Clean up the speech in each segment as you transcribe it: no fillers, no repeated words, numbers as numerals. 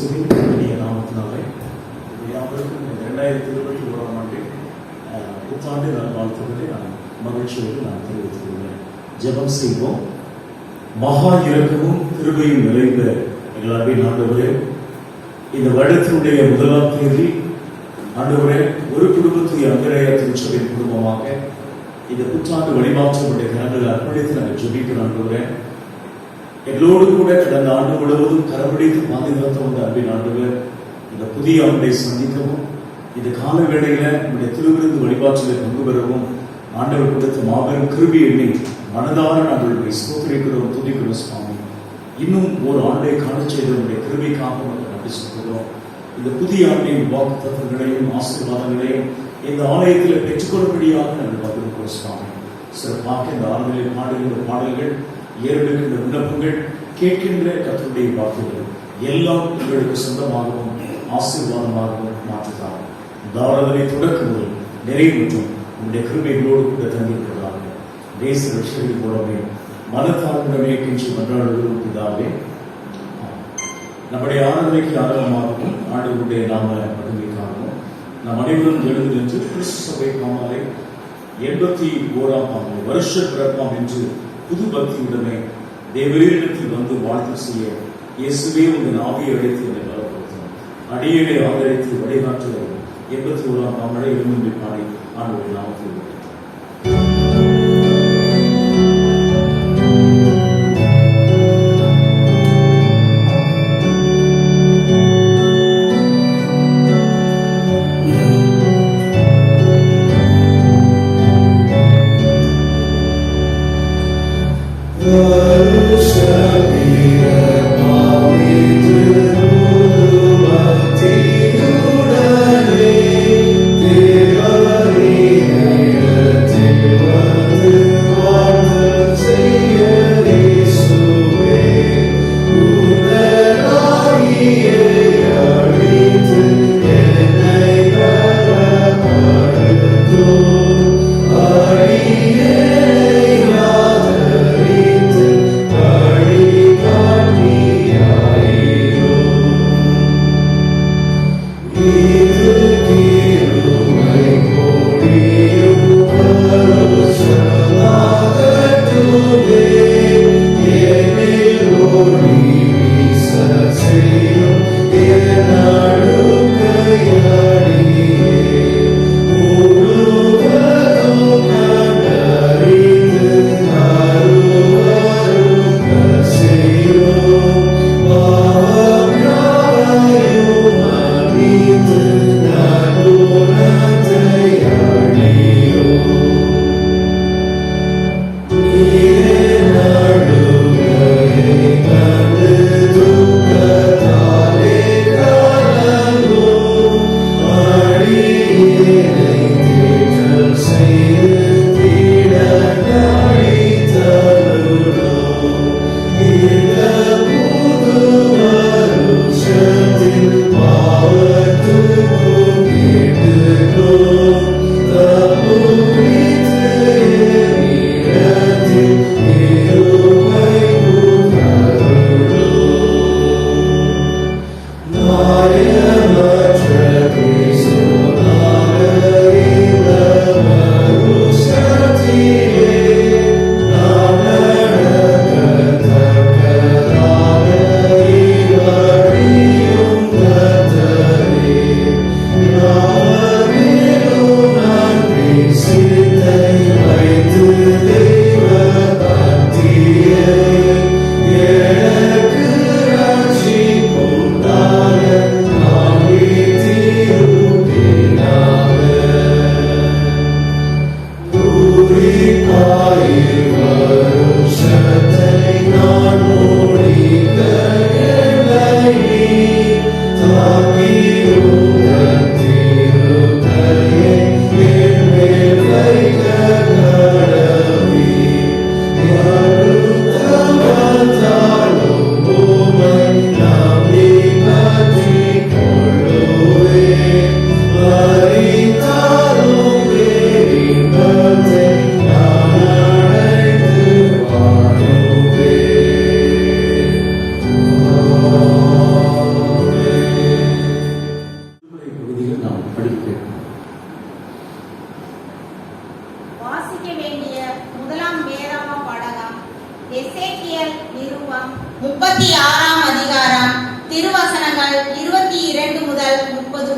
கிறிஸ்துவின் இனிய நாமத்தினாலே யாவருக்கும் 2021 ஆண்டு புத்தாண்டு நல்வாழ்த்துக்களை நான் மகிழ்ச்சியோடு நான் தெரிவித்துக் கொள்கிறேன். ஜெபம் செய்வோம். மகா இரக்கமும் கிருபையும் நிறைந்த எங்கள் அன்பின் ஆண்டவரே, இந்த வருடத்தினுடைய 1ஆம் தேதி ஆண்டவரே, ஒரு குடும்பத்துடைய அங்கராய திருச்சபையின் குடும்பமாக இந்த புத்தாண்டு வழிமாற்றமுடைய கரங்களை அர்ப்பணித்து நாங்கள் ஜெபிக்கிறோம். ஆண்டவரே, எங்களோடு கூட கடந்த ஆண்டு முழுவதும் கரம்பிடித்து பாதுகாத்த வந்த அன்பின் ஆண்டவர், இந்த புதிய ஆண்டை சந்திக்கவும் இந்த கால வேளையில நம்முடைய திருவிருந்து வழிபாட்டிலே பங்கு பெறவும் ஆண்டவர் கொடுத்த மாபெரும் கிருபை எண்ணி மனதார நாங்கள் ஸ்தோத்திரிக்கிறோம், துதிக்கிறோம். சுவாமி, இன்னும் ஒரு ஆண்டை காண செய்த நம்முடைய கிருபைக்காக நன்றி சொல்கிறோம். இந்த புதிய ஆண்டின் வாக்குத்தத்தங்களையும் ஆசீர்வாதங்களையும் இந்த ஆலயத்தில் பெற்றுக்கொள்ளும்படியாக நாங்கள் வந்திருக்கிறோம். சுவாமி, சிறப்பாக இந்த ஆண்டுகளில் பாடுகின்ற பாடல்கள், ஏறெடுக்கின்ற விண்ணப்பங்கள், கேட்கின்ற கர்த்தருடைய வாக்குகள் எல்லாம் எங்களுக்கு சொந்தமாகவும் ஆசீர்வாதமாகவும் மாற்றுகிறார். இந்த ஆராதனை தொடக்கம் முதல் நிறைவுற்றும் உங்களுடைய கிருபைகளோடு கூட தந்திருக்கிறார்கள். தேச ரட்சகர்கள் மூலமே மனத்தாழ்வுடனே கெஞ்சி மன்றாடுவதும் இதாவே. நம்முடைய ஆராதனைக்கு ஆரம்பமாகவும் ஆண்டவருடைய நாம மகிமைக்காகவும் நம் அனைவரும் எழுந்து என்று கிறிஸ்து சபை காமாலை 81ஆம் ஆண்டு வருஷ பிறப்பாம் என்று புது பக்தியுடனே தேவரீரிடத்தில் வந்து வாழ்த்து செய்ய இயேசுவே உங்கள் ஆவியை அழைத்து என்னை பலப்படுத்தும். அடியனை ஆதரித்து வழிகாற்று 81ஆம் ஆண்டு எழுந்து பாடி ஆண்டவரை நாமத்தில் Amen.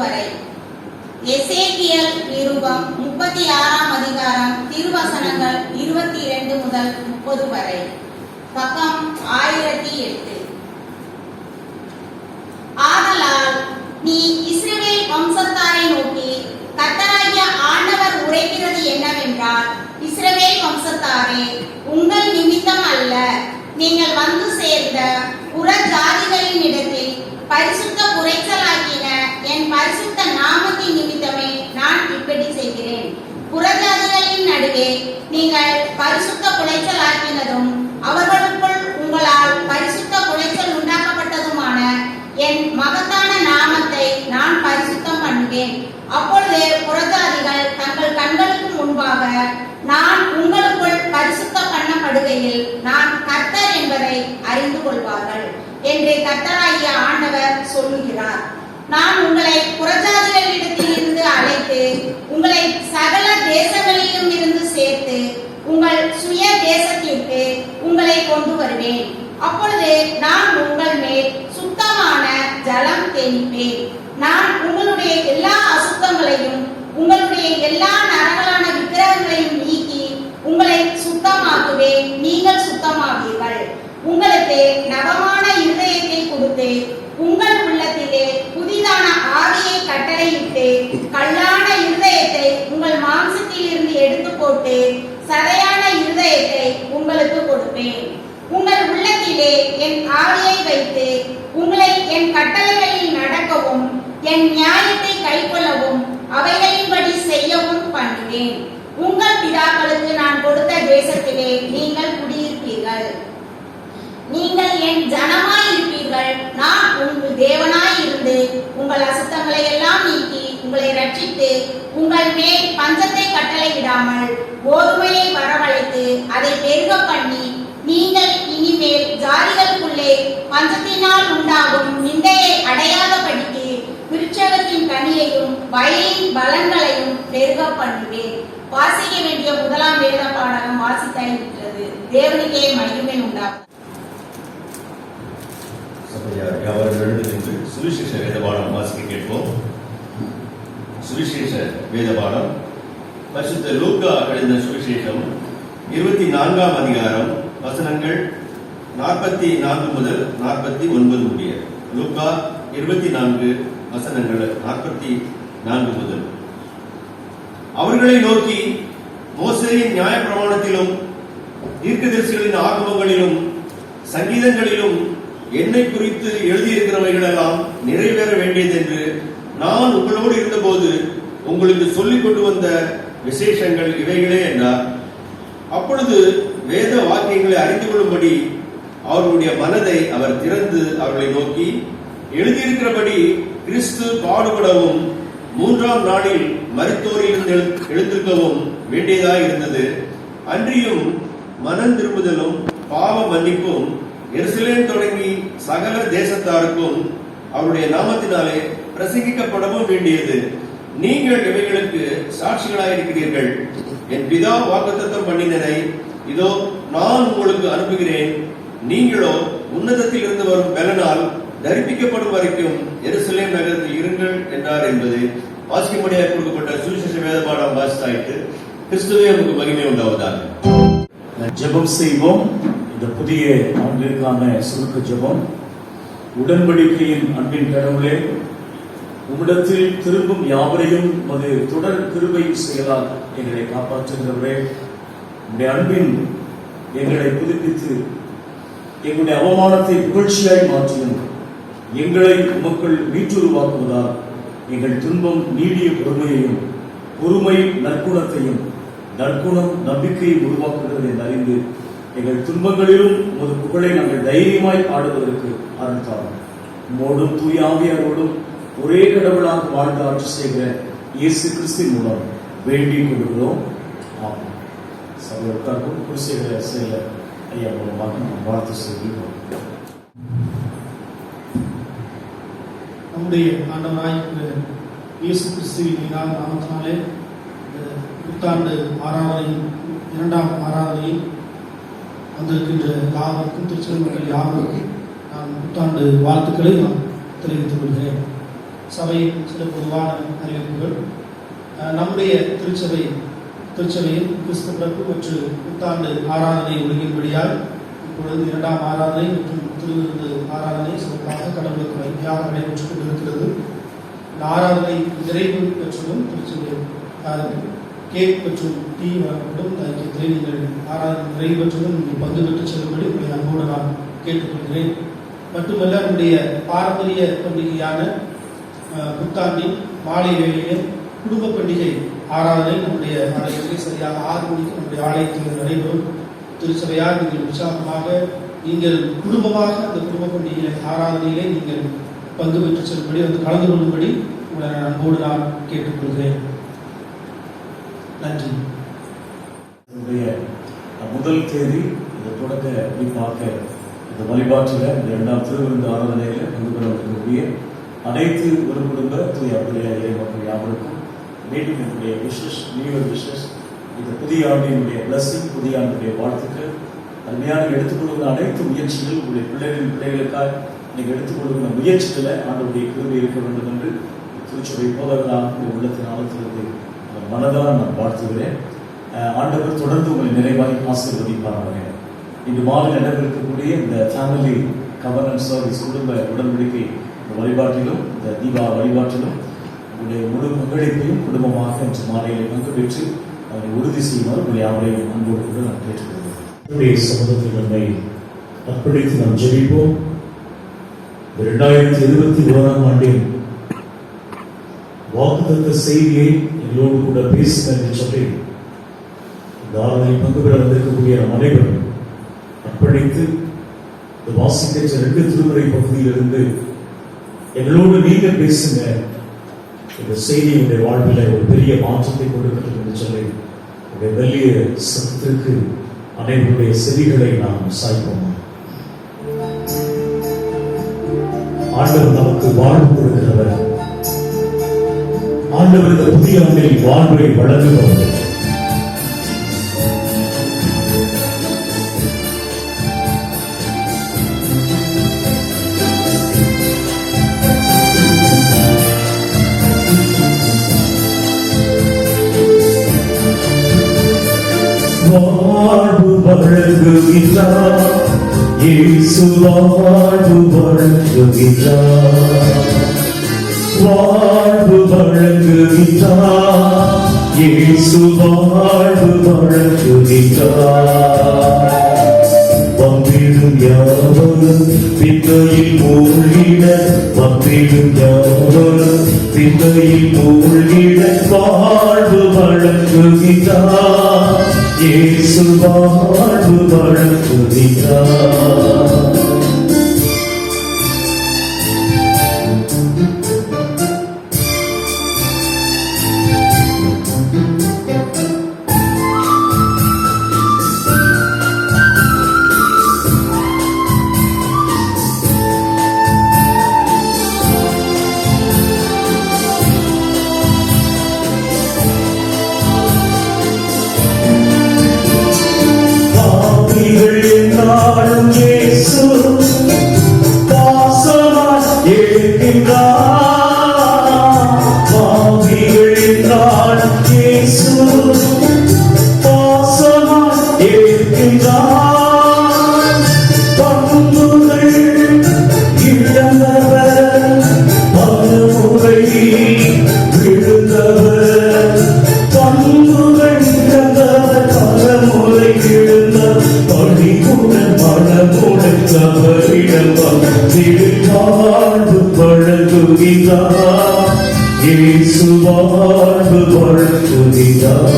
வரை. எசேக்கியேல் நிருபம் 36ஆம் அதிகாரம் திருவசனங்கள் 22 முதல் 30 வரை. பக்கம் 1008. ஆதலால் நீ இஸ்ரவேல் வம்சத்தாரை நோக்கி, கர்த்தராகிய ஆண்டவர் உரைக்கிறது என்னவென்றால், இஸ்ரவேல் வம்சத்தாரே, உங்கள் நிமித்தம் அல்ல, நீங்கள் வந்து சேர்ந்த புற ஜாதிகளின் இடத்தில் பரிசுத்த குறைச்சலாக்கின என் பரிசுத்த நாமத்தின் நிமித்தமே நான் இப்படி செய்கிறேன். புறஜாதிகளின் நடுவே நீங்கள் பரிசுத்த குறைச்சலாக்கினதும் அவர்களுக்குள் உங்களால் பரிசுத்த குறைச்சல் உண்டாக்கப்பட்டதுமான என் மகத்தான நாமத்தை நான் பரிசுத்தம் பண்ணுவேன். அப்பொழுது புறஜாதிகள் தங்கள் கண்களுக்கு முன்பாக நான் உங்களுக்குள் பரிசுத்தம் பண்ணப்படுகையில் நான் கர்த்தர் என்பதை அறிந்து கொள்வார்கள் என்று கர்த்தராகிய ஆண்டவர் சொல்லுகிறார். நான் உங்களை புறஜாதிகளிடத்தில் இருந்து அழைத்து உங்களை சகல தேசங்களிலும் இருந்து சேர்த்து உங்கள் சுய தேசத்திற்கு உங்களை கொண்டு வருவேன். அப்பொழுது நான் உங்கள் மேல் சுத்தமான ஜலம் தெளிப்பேன். நான் உங்களுடைய எல்லா அசுத்தங்களையும் உங்களுடைய எல்லா நரகலான விக்கிரகங்களையும் நீக்கி உங்களை சுத்தமாக்குவேன். நீங்கள் சுத்தமாவீர்கள். உங்களுக்கு நவமான இருதயத்தை கொடுத்து உங்கள் உள்ளத்திலே புதிதான ஆவியை கட்டளையிட்டு கல்லான இருதயத்தை உங்கள் மாம்சத்தில் இருந்து எடுத்து போட்டு சதையான இருதயத்தை உங்களுக்கு கொடுப்பேன். உங்கள் உள்ளத்திலே என் ஆவியை வைத்து உங்களை என் கட்டளைகளில் நடக்கவும் என் நியாயத்தை கைக்கொள்ளவும் அவைகளின்படி செய்யவும் பண்ணுவேன். உங்கள் பிதாக்களுக்கு நான் கொடுத்த தேசத்திலே நீங்கள் குடியிருப்பீர்கள். நீங்கள் என் ஜனமாய் இருப்பீர்கள். நான் உங்கள் தேவனாய் இருந்து உங்கள் அசுத்தங்களை எல்லாம் நீக்கி உங்களை ரட்சித்து உங்கள் மேல் பஞ்சத்தை கட்டளையிடாமல் கோதுமையை வரவழைத்து அதை பெருக பண்ணி, நீங்கள் இனிமேல் ஜாதிகளுக்குள்ளே பஞ்சத்தினால் உண்டாகும் நிந்தையை அடையாதபடிக்கு விருட்சகத்தின் கனியையும் வயலின் பலன்களையும் பெருக பண்ணுவேன். வாசிக்க வேண்டிய முதலாம் வேத பாடகம் வாசித்தாயிருக்கிறது. தேவனுக்கே மகிமை உண்டாகும். சுவிசேஷ வேத பாடம் வாசிக்க கேட்போம். சுவிசேஷ வேத பாடம் பரிசுத்த லூக்கா எழுதின சுவிசேஷம் 24ஆம் அதிகாரம் வசனங்கள் 44 முதல் 49 முடிய. லூக்கா 24 வசனங்கள் 44 முதல். அவர்களை நோக்கி, மோசேயின் நியாயப்பிரமாணத்திலும் தீர்க்கதரிசிகளின் ஆகமங்களிலும் சங்கீதங்களிலும் என்னை குறித்து எழுதியிருக்கிறவைகளெல்லாம் நிறைவேற வேண்டியது என்று நான் உங்களோடு இருந்தபோது உங்களுக்கு சொல்லிக் கொண்டு வந்த விசேஷங்கள் இவைகளே என்றார். அப்பொழுது வேத வாக்கியங்களை அறிந்து கொள்ளும்படி அவர்களுடைய மனதை அவர் திறந்து அவர்களை நோக்கி, எழுதியிருக்கிறபடி கிறிஸ்து பாடுபடவும் 3ஆம் நாளில் மரித்தோரிலிருந்து எழுந்திருக்கவும் வேண்டியதாய் இருந்தது. அன்றியும் மனம் திரும்புதலும் பாவ மன்னிப்பும் எருசலேம் தொடங்கி சகல தேசத்தாருக்கும் அவருடைய நாமத்தினாலே பிரசங்கிக்கப்படவும் வேண்டியது. நீங்கள் இவைகளுக்கு சாட்சிகளாயிருக்கிறீர்கள். என் பிதா வாக்குத்தத்தம் பண்ணினதை இதோ நான் உங்களுக்கு அனுப்புகிறேன். நீங்களோ உன்னதத்தில் இருந்து வரும் பலனால் தரிப்பிக்கப்படும் வரைக்கும் எருசலேம் நகரத்தில் இருங்கள் என்றார் என்பது வாசிக்கும்படியாக கொடுக்கப்பட்ட சுவிசேஷ வேத பாடம் வாசித்தாயிட்டு. கிறிஸ்துவே நமக்கு மகிமை உண்டாவதாக. ஜெபம் செய்வோம். இந்த புதிய ஆண்டிற்கான சுருக்க ஜெபம். உடன்படிக்கையின் அன்பின் கடவுளே, உம்மிடத்தில் திரும்பும் யாவரையும் அது தொடர் கிருபையின் செயலால் எங்களை காப்பாற்றுகிறவரே, உடைய அன்பின் எங்களை புதுப்பித்து எங்களுடைய அவமானத்தை புகழ்ச்சியாய் மாற்றியும் எங்களை உமக்குள் மீட்டுருவாக்குவதால் எங்கள் துன்பம் நீடிய பொறுமையையும் பொறுமை நற்குணத்தையும் நற்குணம் நம்பிக்கையை உருவாக்குகிறது என்று அறிந்து எங்கள் துன்பங்களிலும் உமது புகழை நாங்கள் தைரியமாய் பாடுவதற்கு அருள்தாரும். உம்மோடும் தூய ஆவியாரோடும் ஒரே கடவுளாக வாழ்ந்து ஆட்சி செய்கிற இயேசு கிறிஸ்து மூலம் வேண்டிக் கொள்கிறோம். ஆமாம். சகோதரருக்கும் குருசேகர செயலர் ஐயா மூலமாக நாம் வாழ்த்து செய்கிறோம். நம்முடைய ஆண்டவராய் இயேசு கிறிஸ்துவின் நாமத்தினாலே புத்தாண்டு ஆராதனையின் 2ஆம் ஆராதனையில் வந்திருக்கின்ற யாவருக்கும் திருச்செந்தூர் மக்கள் யாவருக்கும் நான் புத்தாண்டு வாழ்த்துக்களை நான் தெரிவித்துக் கொள்கிறேன். சபையின் சில பொதுவான அறிவிப்புகள். நம்முடைய திருச்சபையில் கிறிஸ்து பிறப்பு மற்றும் புத்தாண்டு ஆராதனை ஒழுங்கின்படியால் இப்பொழுது 2ஆம் ஆராதனை மற்றும் திருவிருந்து ஆராதனை சிறப்பாக கடவுளுக்கு வைத்தியாக நடைபெற்றுக் கொண்டிருக்கிறது. இந்த ஆராதனை நிறைவு பெற்றதும் திருச்சபை கேக் மற்றும் டீ வழங்கப்படும். ஐக்கியத்திலே நீங்கள் ஆராதனை நிறைவு பெற்றதும் நீங்கள் பங்கு பெற்று செல்லும்படி உங்களை அன்போடு நான் கேட்டுக்கொள்கிறேன். மட்டுமல்ல, நம்முடைய பாரம்பரிய பண்டிகையான புத்தாண்டின் மாலை வேளையிலே குடும்ப பண்டிகை ஆராதனை நம்முடைய ஆலயத்திலே சரியாக 6 மணிக்கு நம்முடைய ஆலயத்தில் நடைபெறும். திருச்சபையார் நீங்கள் உற்சாகமாக நீங்கள் குடும்பமாக அந்த குடும்ப பண்டிகை ஆராதனையிலே நீங்கள் பங்கு பெற்று செல்லும்படி வந்து கலந்து கொள்ளும்படி உங்களை அன்போடு நான் கேட்டுக்கொள்கிறேன். நன்றி. முதல் தேதி இந்த தொடக்க குறிப்பாக இந்த வழிபாட்டில் இந்த 2ஆம் திருவிருந்து ஆராதனையில் பங்கு பெறக்கூடிய அனைத்து ஒரு குடும்ப தூய மக்கள் யாவருக்கும் மீண்டும் என்னுடைய விஷஸ், நியூ இயர் விஷஸ், இந்த புதிய ஆண்டினுடைய பிளஸிங், புதிய ஆண்டுடைய வாழ்த்துக்கள். அருமையான எடுத்துக்கொள்கிற அனைத்து முயற்சிகள் உங்களுடைய பிள்ளைகளுக்காக நீங்கள் எடுத்துக்கொள்கிற முயற்சிகளை ஆண்டுடைய கிருபை இருக்க வேண்டும் என்று திருச்சபை போதகராக உள்ளத்தின் ஆழத்திலிருந்து மனதால் நான் வாழ்த்துகிறேன். ஆண்டவர் தொடர்ந்து உங்களை நிறைவாய் ஆசீர்வதிப்பார்கள். இன்று மாலை நடைபெறக்கூடிய இந்த ஃபேமிலி கவர்னன்ஸ் சர்வீஸ் குடும்ப உடன்படிக்கை வழிபாட்டிலும் இந்த தீபா வழிபாட்டிலும் உங்களுடைய முழு பங்களிப்பையும் குடும்பமாக இன்று மாலையில் பங்கு பெற்று அவரை உறுதி செய்வார். உங்களை யாவரையும் அன்போடு கூட நான் கேட்டுக்கொள்கிறேன். சமூகத்தில் நம்மை அர்ப்பணித்து நாம் ஜெபிப்போம். 2021ஆம் ஆண்டின் வாக்குத்தத்த செய்தியை எங்களோடு கூட பேசுங்கள் என்று சொல்லி இந்த ஆராதனை பங்கு பெற வந்திருக்கக்கூடிய நம் அனைவரும் அர்ப்பணித்து இந்த வாசிக்க 2 திருமுறை பகுதியிலிருந்து எங்களோடு நீங்க பேசுங்க, இந்த செய்தியுடைய வாழ்வில் ஒரு பெரிய மாற்றத்தை கொடுக்கிறது என்று சொல்லி உடைய மெல்லிய சத்தத்திற்கு அனைவருடைய செவிகளை நாம் சாய்ப்போம். ஆண்டவர் நமக்கு வாழ்வு கொடுக்கிறவர். ஆண்டவர் இந்த புதிய ஆண்டில் வாழ்வை வழங்குபவர். வாழ்வு வழங்குகின்றார் இயேசு, வாழ்வு வழங்குகின்றார். வாழ்வு வழங்குகின்றார் இயேசு, வாழ்வு வழங்குகின்றார். வந்திடும் யாவரும் விந்தையில் மூழ்கிட, வந்திடும் யாவரும் விந்தையில் மூழ்கிட வாழ்வு வழங்குகின்றார் இயேசு, வாழ்வு வழங்குகின்றார். இயேசு, வாழ்வு வழங்குகின்றார்.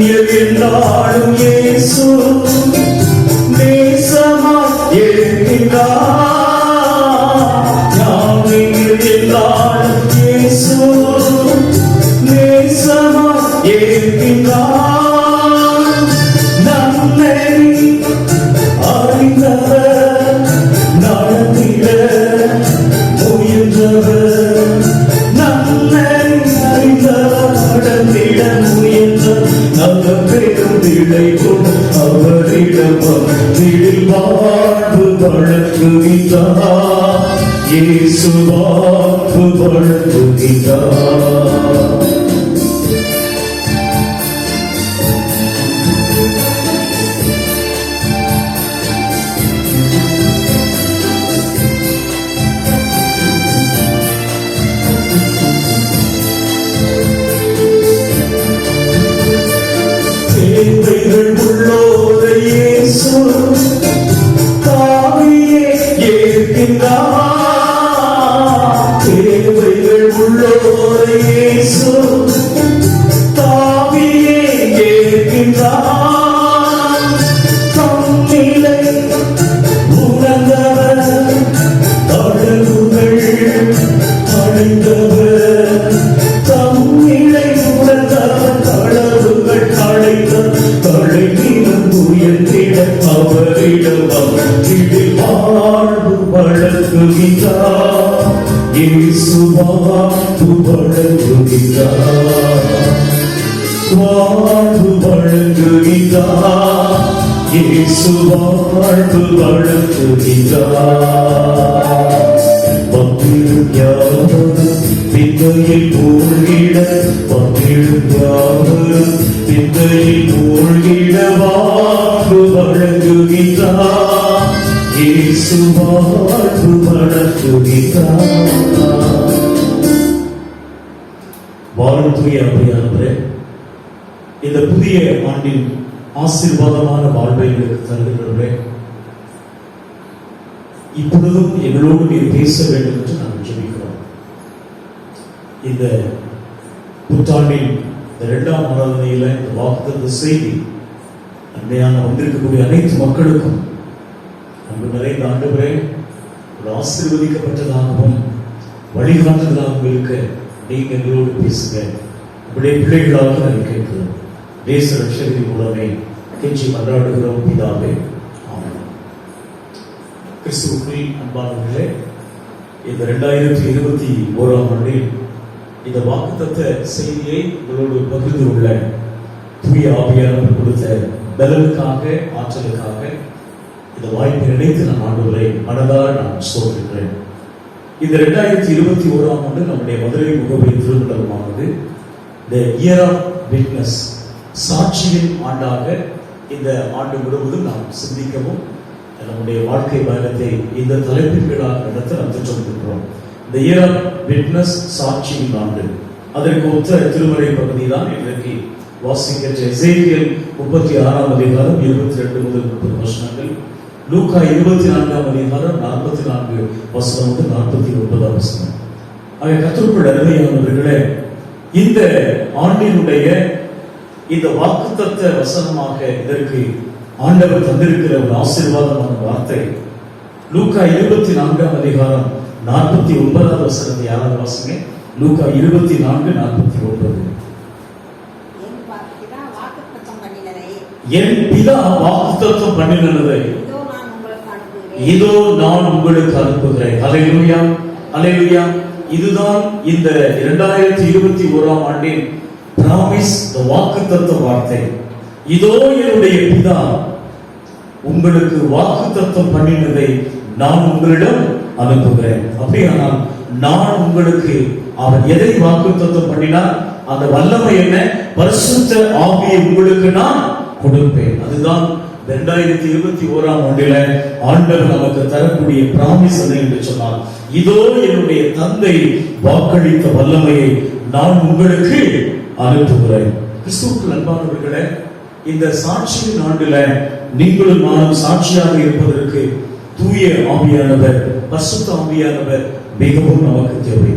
ஞானியெல்லாரும் இயேசு நேசமாய் இருக்கிறார். ஞானியெல்லாரும் இயேசு நேசமாய் இருக்கிறார். நம்மை அறிந்தவர் வழங்குகின்றார். இயேசு வாழ்வு வழங்குகின்றார். தேவைகள் உள்ளோரை இயேசு தாவியே ஏற்கின்றார். தேவைகள் உள்ளோரை இயேசு தாவியே ஏற்கின்றார். தம்மிலை உணர்ந்தவர் தளர்வுகள் அடைந்தவர். தம்மிலை உணர்ந்தவர் தளர்வுகள் அடைந்த தலைவீரம் உயர்ந்திட அவரிடம் அவற்றில் வாழ்வு வழங்குகின்றார். இயேசு வாழ்வு வழங்குகின்றார். வாழ்வு வழங்குகின்றார். இயேசு வாழ்வு வழங்குகின்றார். பக்தியும் யாவரும் பிந்தையில் மூழ்கிட பக்தியும் யாவரும் பிந்தையில் மூழ்கிட வாழ்வு வழங்குகின்றார். இயேசு வாழ்வு வழங்குகின்றார். வாழ்த்துய ஆவியானவரே, இந்த புதிய ஆண்டின் ஆசீர்வாதமான வாழ்வை எங்களுக்கு தருகின்றவரே, இப்பொழுதும் எங்களோடு நீர் பேச வேண்டும் என்று நாங்கள் ஜெபிக்கிறோம். இந்த புத்தாண்டின் இந்த 2ஆம் ஆராதனையில இந்த வாக்குத்தத்த செய்தி அன்மையான வந்திருக்கக்கூடிய அனைத்து மக்களுக்கும் அன்பு நிறைந்த ஆண்டவரே, ஒரு ஆசீர்வதிக்கப்பட்டதாகவும் வழிகாட்டுதலாகவும் இருக்க நீங்க எங்களோடு பேசுங்க. இப்படியே பிள்ளைகளாக நாங்கள் கேட்கிறோம். தேச ரட்சகரின் மூலமே கெஞ்சி மன்றாடுகிறோம் பிதாவே, ஆமென். கிறிஸ்துவுக்குள் அன்பானவர்களே, இந்த 2021ஆம் ஆண்டில் இந்த வாக்குத்தத்த செய்தியை உங்களோடு பகிர்ந்து கொள்ள தூய ஆவியானவர் கொடுத்த பலனுக்காக, ஆற்றலுக்காக இந்த வாய்ப்பை நினைத்து நான் ஆண்டவரை மனதார நான் சோதிக்கிறேன். இந்த 2021ஆம் ஆண்டு நம்முடைய மதுரை முகவரி திருமணமானது The Year of Witness, சாட்சியின் ஆண்டாக இந்த ஆண்டு முழுவதும் நாம் சிந்திக்கவும் நம்முடைய வாழ்க்கை பயணத்தை இந்த தலைப்பின் கீழாக நடத்த நாம் திட்டமிட்டிருக்கிறோம். The Year of Witness, சாட்சியின் ஆண்டு. அதற்கு ஒத்த திருமறை பகுதி தான் இன்றைக்கு வாசிக்கின்ற எசேக்கியேல் 36ஆம் அதிகாரம் 22 முதல் 30 வசனங்கள், லூக்கா 24ஆம் அதிகாரம் 44 வசனம் முதல் 49ஆம் வசனம். ஆக கர்த்தருக்குள் அருமையானவர்களே, இந்த ஆண்டினுடைய இந்த வாக்குத்தத்த வசனமாக இதற்கு ஆண்டவர் தந்திருக்கிற ஒரு ஆசீர்வாதமான வார்த்தை லூக்கா 24ஆம் அதிகாரம் 49ஆவது வசனத்தை யாராவது வாசிங்க. லூக்கா 24:49. என் பிதா வாக்குத்தத்தம் பண்ணினதை இதோ நான் உங்களுக்கு அனுப்புகிறேன். அல்லேலூயா, அல்லேலூயா. இதுதான் இந்த 2021ஆம் ஆண்டின் பிராமிஸ், வாக்குத்தத்த வார்த்தை. இதோ என்னுடைய பிதா உங்களுக்கு வாக்குத்தத்தம் பண்ணினதை நான் உங்களிடம் அனுப்புகிறேன். அப்படியானால் நான் உங்களுக்கு அவர் எதை வாக்குத்தத்தம் பண்ணினார், அந்த வல்லமை என்ன, பரிசுத்த ஆவியை உங்களுக்கு நான் கொடுப்பேன். அதுதான் 2021ஆம் ஆண்டில ஆண்டவர் நமக்கு தரக்கூடிய பிராமிஸ் என்று சொன்னார். இதோ என்னுடைய தந்தை வாக்களித்த வல்லமையை நான் உங்களுக்கு அனுப்புகிறேன். கிறிஸ்துவுக்குள் அன்பானவர்களே, இந்த சாட்சியின் ஆண்டில நீங்களும் நானும் சாட்சியாக இருப்பதற்கு தூய ஆவியானவர், பரிசுத்த ஆவியானவர் மிகவும் நமக்கு தேவை.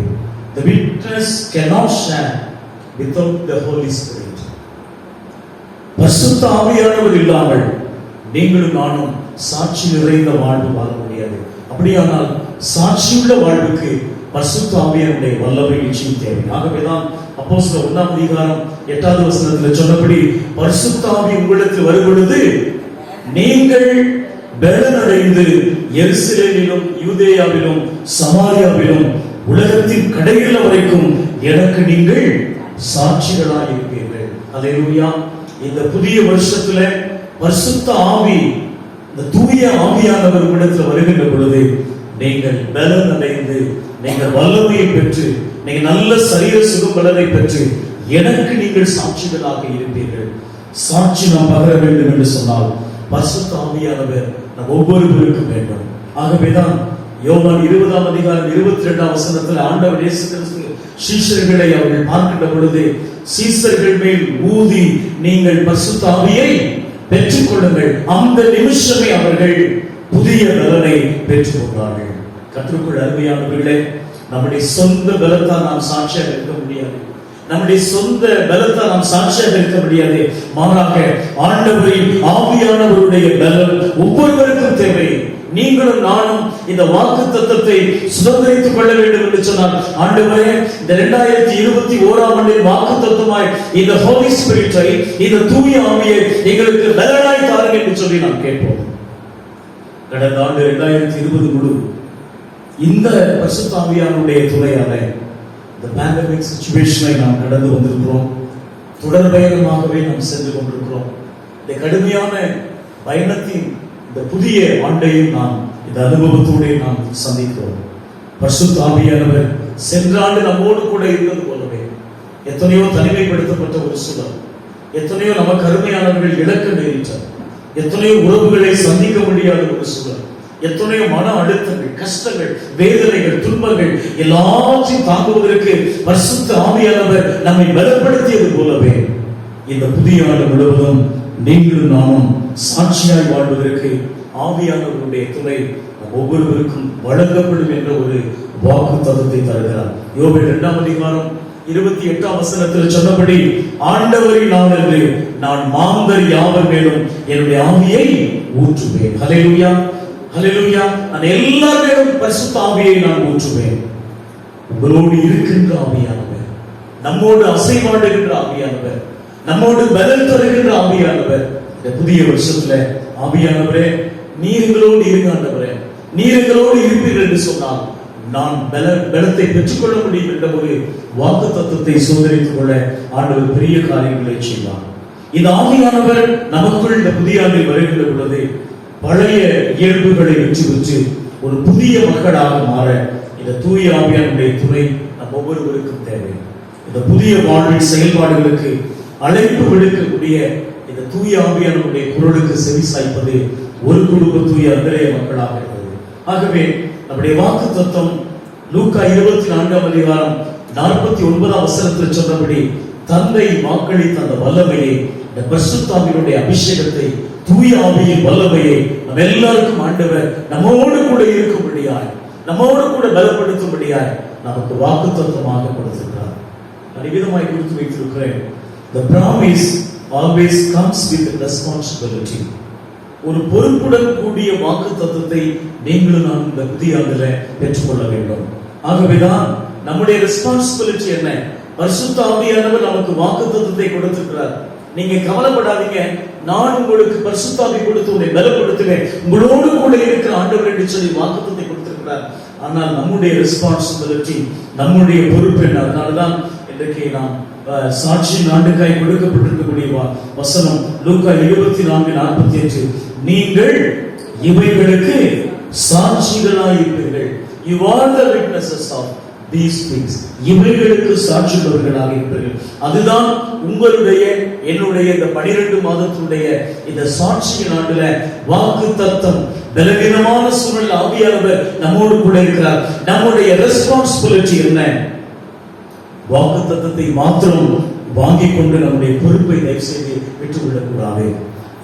The witness cannot stand without the Holy Spirit. பரிசுத்த ஆவியானவர் இல்லாமல் நீங்களும் நானும் சாட்சி நிறைந்த வாழ்வு வாழ முடியாது. அப்படியானால் சாட்சியுள்ள வாழ்வுக்கு பரிசுத்த ஆவியானுடைய வல்லமை நிச்சயம் தேவை. ஆகவேதான் அப்போஸ்தலர் 1ஆம் அதிகாரம் 8வது வசனத்தில் சொன்னபடி பரிசுத்த ஆவி உங்களிடத்தில் வரும்பொழுது நீங்கள் பலனடைந்து எருசலேமிலும் யூதேயாவிலும் சமாரியாவிலும் உலகத்தின் கடைகள் வரைக்கும் எனக்கு நீங்கள் சாட்சிகளாய் இருப்பீர்கள். அல்லேலூயா. இந்த புதிய வருஷத்துல பரிசுத்த ஆவி இந்த தூய ஆவியானவர் இடத்தில் வருகின்ற பொழுது நீங்கள் பலன் அடைந்து, நீங்கள் வல்லமையை பெற்று, நீங்கள் நல்ல சரீர சுகபலனை பெற்று எனக்கு நீங்கள் சாட்சிகளாக இருப்பீர்கள். சாட்சி நாம் பகர வேண்டும் என்று சொன்னால் பரிசுத்த ஆவியானவர் நம் ஒவ்வொருவருக்கும் வேண்டும். ஆகவேதான் யோவான் 20ஆம் அதிகாரம் 22ஆம் வசனத்தில் ஆண்டவர் இயேசு கிறிஸ்து சீஷர்களை அவர்கள் பார்க்கின்ற பொழுது, சீஷர்கள் மேல் ஊதி நீங்கள் பரிசுத்த ஆவியை பெற்றுக் கொள்ளுங்கள். அந்த நிமிஷமே அவர்கள் புதிய பலனை பெற்றுக் கொண்டார்கள். கர்த்தருக்குள் அருமையானவர்களே, நம்முடைய சொந்த பலத்தால் நாம் சாட்சியாக இருக்க முடியாது. நம்முடைய சொந்த பலத்தால் நாம் சாட்சியாக இருக்க முடியாது. மாறாக ஆண்டவரின் ஆவியானவருடைய பலம் ஒவ்வொருவருக்கும் தேவை. நீங்களும் நானும் இந்த வாக்குத்தத்தத்தை சுதந்திரித்துக் கொள்ள வேண்டும் என்று சொன்னார். ஆண்டவரே, இந்த 2021ஆம் ஆண்டின் வாக்குத்தத்தமாய் இந்த ஹோலி ஸ்பிரிட்டை, இந்த தூய ஆவியை எங்களுக்கு பலனாய் தாருங்கள் என்று சொல்லி நாம் கேட்போம். கடந்த ஆண்டு 2020 முழு இந்த பரிசுத்த ஆவியானுடைய துணையால இந்த பேண்டமிக் சிச்சுவேஷனை நாம் கடந்து வந்திருக்கிறோம். தொடர் பயணமாகவே நாம் சென்று கொண்டிருக்கிறோம். இந்த கடுமையான பயணத்தின் இந்த புதிய ஆண்டையும் நாம் இந்த அனுபவத்தோடு நாம் சந்திக்கிறோம். பரிசுத்த ஆவியானவர் சென்ற ஆண்டு நம்மோடு கூட இருந்தது போலவே எத்தனையோ தனிமைப்படுத்தப்பட்ட ஒரு சூழல், எத்தனையோ நமக்கு அருமையானவர்கள் இழக்க நேரிட்டார், எத்தனையோ உறவுகளை சந்திக்க முடியாத ஒரு சூழல், எத்தனையோ மன அழுத்தங்கள், கஷ்டங்கள், வேதனைகள், துன்பங்கள் எல்லாத்தையும் தாங்குவதற்கு பரிசுத்த ஆவியானவர் நம்மை பலப்படுத்தியது போலவே இந்த புதிய ஆண்டு முழுவதும் நீங்களும் நானும் சாட்சியாய் வாழ்வதற்கு ஆவியானவருடைய துணை ஒவ்வொருவருக்கும் வழங்கப்படும் என்ற ஒரு வாக்கு தத்தத்தை தருகிறார். யோபு 2ஆம் அதிகாரம் 28ஆம் வசனத்தில் சொன்னபடி, ஆண்டவரின் நாமத்திலே நான் மாந்தர் யாவர் மேலும் என்னுடைய ஆவியை ஊற்றுவேன். ஹல்லேலூயா, ஹல்லேலூயா. நான் எல்லார் மேலும் பரிசுத்த ஆவியை நான் ஊற்றுவேன். உங்களோடு இருக்கின்ற ஆவியானவர், நம்மோடு அசைவாடுகின்ற ஆவியானவர், நம்மோடு பலன் தருகின்ற ஆவியானவர், இந்த புதிய வருஷத்துல ஆவியானவரே நீர் எங்களோடு இருங்க ஆண்டவரே, நீர் எங்களோடு இருப்பீர்கள் என்று சொன்னால் நான் பலத்தை பெற்றுக்கொள்ள முடியும் என்ற ஒரு வாக்கு தத்துவத்தை சோதரித்துக் கொள்ள ஆண்டவர் பெரிய காரியங்களை செய்வார். இந்த ஆவியானவர் நமக்குள் இந்த புதிய ஆண்டில் வருகின்ற பொழுது பழைய இயல்புகளை வெற்றி ஒரு புதிய மக்களாக மாற இந்த தூய ஆவியானுடைய துணை நம் ஒவ்வொருவருக்கும் தேவை. இந்த புதிய வாழ்வின் செயல்பாடுகளுக்கு அழைப்பு விடுக்கக்கூடிய இந்த தூய ஆவியானுடைய குரலுக்கு செவி சாய்ப்பது ஒரு குடும்ப தூய அந்திரேய மக்களாக இருக்கிறது. ஆகவே நம்முடைய வாக்கு தத்துவம் லூக்கா 24ஆம் அதிகாரம் 49ஆம் வசனத்தில் சொன்னபடி, தந்தை வாக்களித்த அந்த வல்லமையை, இந்த பரிசுத்த ஆவியினுடைய அபிஷேகத்தை, தூய ஆவியின் வல்லமையை நம்ம எல்லாருக்கும் ஆண்டவர் நம்மோடு கூட இருக்கும்படியாய், நம்மோடு கூட பலப்படுத்தும்படியாய் நமக்கு வாக்கு தத்துவமாக கொடுத்திருக்கிறார். நான் விதமாய் குறித்து வைத்திருக்கிறேன். The promise always comes with responsibility. ஒரு பொறுப்புடன் கூடிய வாக்கு தத்துவத்தை நீங்களும் நான் இந்த புதிய ஆண்டில பெற்றுக்கொள்ள வேண்டும். ஆகவேதான் நம்முடைய ரெஸ்பான்சிபிலிட்டி என்ன? பரிசுத்த ஆவியானவர் நமக்கு வாக்கு தத்துவத்தை கொடுத்திருக்கிறார். நீங்க கவலைப்படாதீங்க, நான் உங்களுக்கு பரிசுத்த ஆவி கொடுத்து உன்னை பலப்படுத்துவேன், உங்களோடு கூட இருக்கிற ஆண்டவர் என்று சொல்லி வாக்கு தத்துவத்தை கொடுத்திருக்கிறார். ஆனால் நம்முடைய ரெஸ்பான்சிபிலிட்டி, நம்முடைய பொறுப்பு என்ன? அதனாலதான் இன்றைக்கு நாம் சாட்சி நாண்டுக்காய் கொடுக்கப்பட்டிருக்கக்கூடிய வசனம் லூக்கா 24:45, நீங்கள் இவைகளுக்கு சாட்சிகளாய் இருப்பீர்கள். You are the witnesses of these things. இவைகளுக்கு சாட்சிகளவர்களாக இருப்பீர்கள். அதுதான் உங்களுடைய என்னுடைய இந்த 12 மாதத்துடைய இந்த சாட்சியின் ஆண்டுல வாக்கு தத்தம். பலவீனமான சூழல் ஆவியானவர் நம்மோடு கூட இருக்கிறார். நம்முடைய ரெஸ்பான்சிபிலிட்டி என்ன? வாக்கு தத்தத்தை மாத்திரம் வாங்கிக் கொண்டு நம்முடைய பொறுப்பை தயவு செய்து விட்டுவிடக் கூடாது.